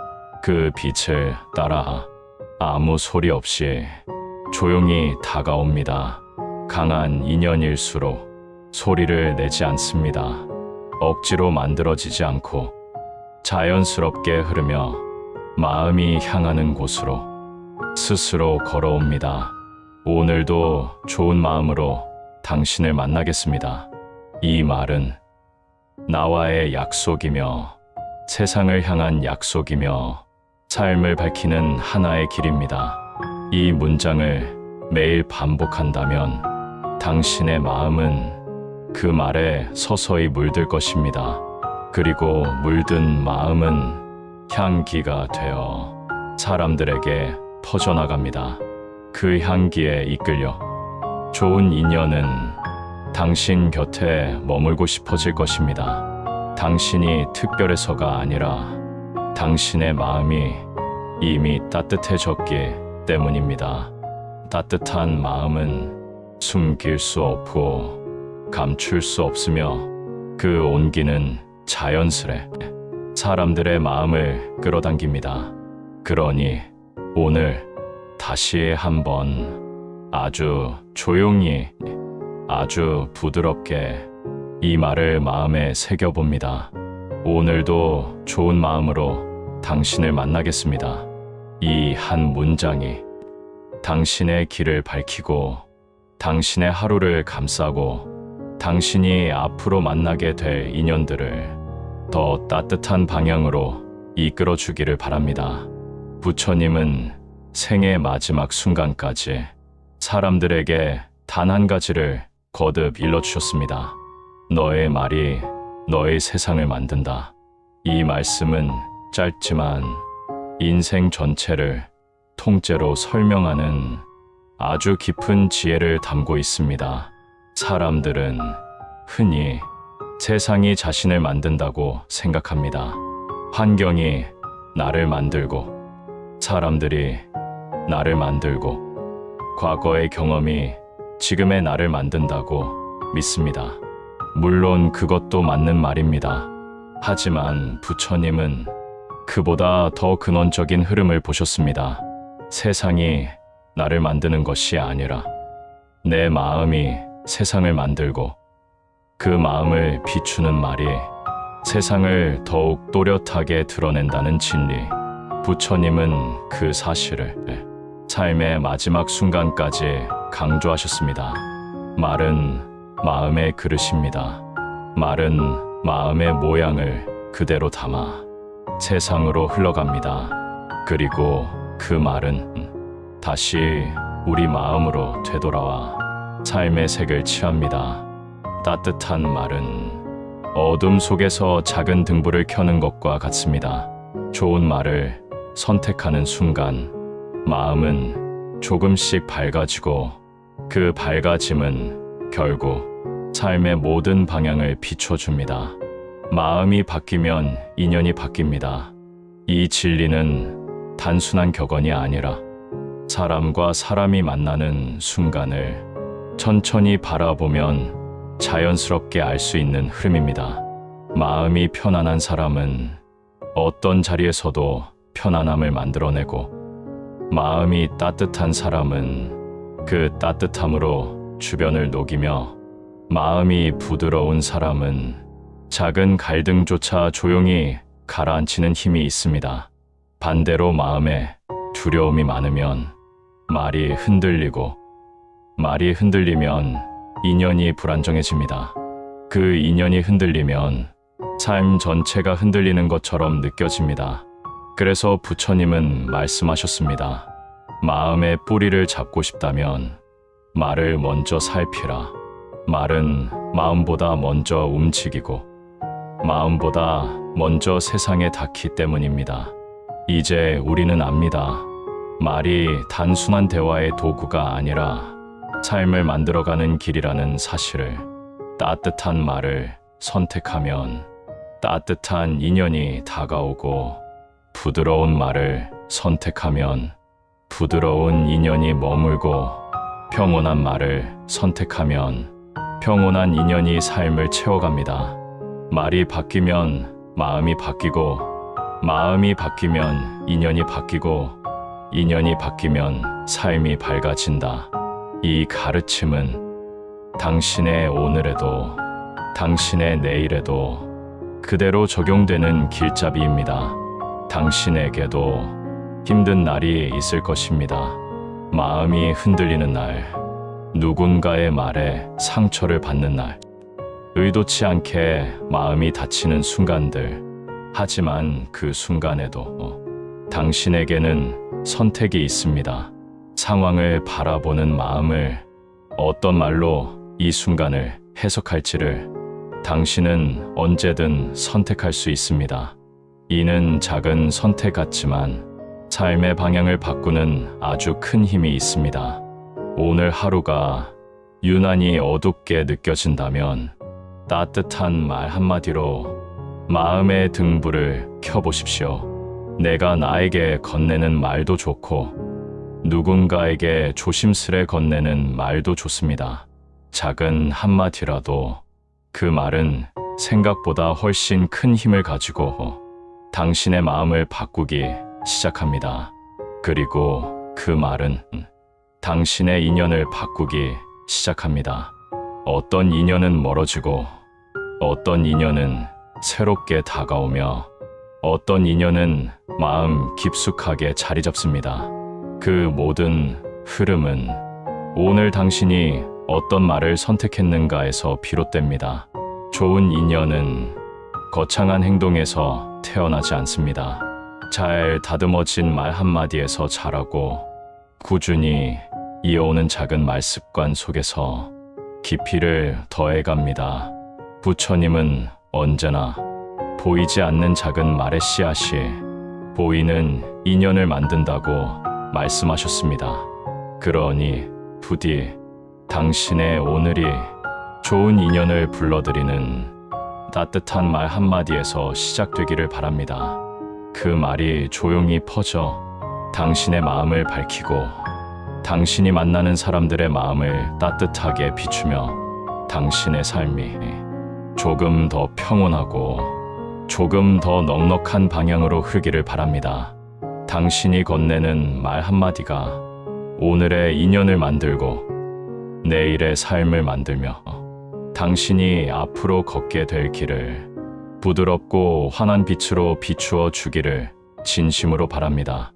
그 빛을 따라 아무 소리 없이 조용히 다가옵니다. 강한 인연일수록 소리를 내지 않습니다. 억지로 만들어지지 않고 자연스럽게 흐르며 마음이 향하는 곳으로 스스로 걸어옵니다. 오늘도 좋은 마음으로 당신을 만나겠습니다. 이 말은 나와의 약속이며 세상을 향한 약속이며 삶을 밝히는 하나의 길입니다. 이 문장을 매일 반복한다면 당신의 마음은 그 말에 서서히 물들 것입니다. 그리고 물든 마음은 향기가 되어 사람들에게 퍼져나갑니다. 그 향기에 이끌려 좋은 인연은 당신 곁에 머물고 싶어질 것입니다. 당신이 특별해서가 아니라 당신의 마음이 이미 따뜻해졌기 때문입니다. 따뜻한 마음은 숨길 수 없고 감출 수 없으며 그 온기는 자연스레 사람들의 마음을 끌어당깁니다. 그러니 오늘 다시 한번 아주 조용히, 아주 부드럽게 이 말을 마음에 새겨봅니다. 오늘도 좋은 마음으로 당신을 만나겠습니다. 이 한 문장이 당신의 길을 밝히고 당신의 하루를 감싸고 당신이 앞으로 만나게 될 인연들을 더 따뜻한 방향으로 이끌어 주기를 바랍니다. 부처님은 생의 마지막 순간까지 사람들에게 단 한 가지를 거듭 일러주셨습니다. 너의 말이 너의 세상을 만든다. 이 말씀은 짧지만 인생 전체를 통째로 설명하는 아주 깊은 지혜를 담고 있습니다. 사람들은 흔히 세상이 자신을 만든다고 생각합니다. 환경이 나를 만들고, 사람들이 나를 만들고, 과거의 경험이 지금의 나를 만든다고 믿습니다. 물론 그것도 맞는 말입니다. 하지만 부처님은 그보다 더 근원적인 흐름을 보셨습니다. 세상이 나를 만드는 것이 아니라 내 마음이 세상을 만들고 그 마음을 비추는 말이 세상을 더욱 또렷하게 드러낸다는 진리. 부처님은 그 사실을 삶의 마지막 순간까지 강조하셨습니다. 말은 마음의 그릇입니다. 말은 마음의 모양을 그대로 담아 세상으로 흘러갑니다. 그리고 그 말은 다시 우리 마음으로 되돌아와 삶의 색을 취합니다. 따뜻한 말은 어둠 속에서 작은 등불을 켜는 것과 같습니다. 좋은 말을 선택하는 순간 마음은 조금씩 밝아지고 그 밝아짐은 결국 삶의 모든 방향을 비춰줍니다. 마음이 바뀌면 인연이 바뀝니다. 이 진리는 단순한 격언이 아니라 사람과 사람이 만나는 순간을 천천히 바라보면 자연스럽게 알 수 있는 흐름입니다. 마음이 편안한 사람은 어떤 자리에서도 편안함을 만들어내고, 마음이 따뜻한 사람은 그 따뜻함으로 주변을 녹이며, 마음이 부드러운 사람은 작은 갈등조차 조용히 가라앉히는 힘이 있습니다. 반대로 마음에 두려움이 많으면 말이 흔들리고, 말이 흔들리면 인연이 불안정해집니다. 그 인연이 흔들리면 삶 전체가 흔들리는 것처럼 느껴집니다. 그래서 부처님은 말씀하셨습니다. 마음의 뿌리를 잡고 싶다면 말을 먼저 살피라. 말은 마음보다 먼저 움직이고 마음보다 먼저 세상에 닿기 때문입니다. 이제 우리는 압니다. 말이 단순한 대화의 도구가 아니라 삶을 만들어가는 길이라는 사실을. 따뜻한 말을 선택하면 따뜻한 인연이 다가오고, 부드러운 말을 선택하면 부드러운 인연이 머물고, 평온한 말을 선택하면 평온한 인연이 삶을 채워갑니다. 말이 바뀌면 마음이 바뀌고, 마음이 바뀌면 인연이 바뀌고, 인연이 바뀌면 삶이 밝아진다. 이 가르침은 당신의 오늘에도 당신의 내일에도 그대로 적용되는 길잡이입니다. 당신에게도 힘든 날이 있을 것입니다. 마음이 흔들리는 날, 누군가의 말에 상처를 받는 날, 의도치 않게 마음이 다치는 순간들. 하지만 그 순간에도 당신에게는 선택이 있습니다. 상황을 바라보는 마음을, 어떤 말로 이 순간을 해석할지를 당신은 언제든 선택할 수 있습니다. 이는 작은 선택 같지만 삶의 방향을 바꾸는 아주 큰 힘이 있습니다. 오늘 하루가 유난히 어둡게 느껴진다면 따뜻한 말 한마디로 마음의 등불을 켜보십시오. 내가 나에게 건네는 말도 좋고 누군가에게 조심스레 건네는 말도 좋습니다. 작은 한마디라도 그 말은 생각보다 훨씬 큰 힘을 가지고 당신의 마음을 바꾸기 시작합니다. 그리고 그 말은 당신의 인연을 바꾸기 시작합니다. 어떤 인연은 멀어지고 어떤 인연은 새롭게 다가오며 어떤 인연은 마음 깊숙하게 자리 잡습니다. 그 모든 흐름은 오늘 당신이 어떤 말을 선택했는가에서 비롯됩니다. 좋은 인연은 거창한 행동에서 태어나지 않습니다. 잘 다듬어진 말 한마디에서 자라고 꾸준히 이어오는 작은 말습관 속에서 깊이를 더해갑니다. 부처님은 언제나 보이지 않는 작은 말의 씨앗이 보이는 인연을 만든다고 말씀하셨습니다. 그러니 부디 당신의 오늘이 좋은 인연을 불러들이는 따뜻한 말 한마디에서 시작되기를 바랍니다. 그 말이 조용히 퍼져 당신의 마음을 밝히고 당신이 만나는 사람들의 마음을 따뜻하게 비추며 당신의 삶이 조금 더 평온하고 조금 더 넉넉한 방향으로 흐르기를 바랍니다. 당신이 건네는 말 한마디가 오늘의 인연을 만들고 내일의 삶을 만들며 당신이 앞으로 걷게 될 길을 부드럽고 환한 빛으로 비추어 주기를 진심으로 바랍니다.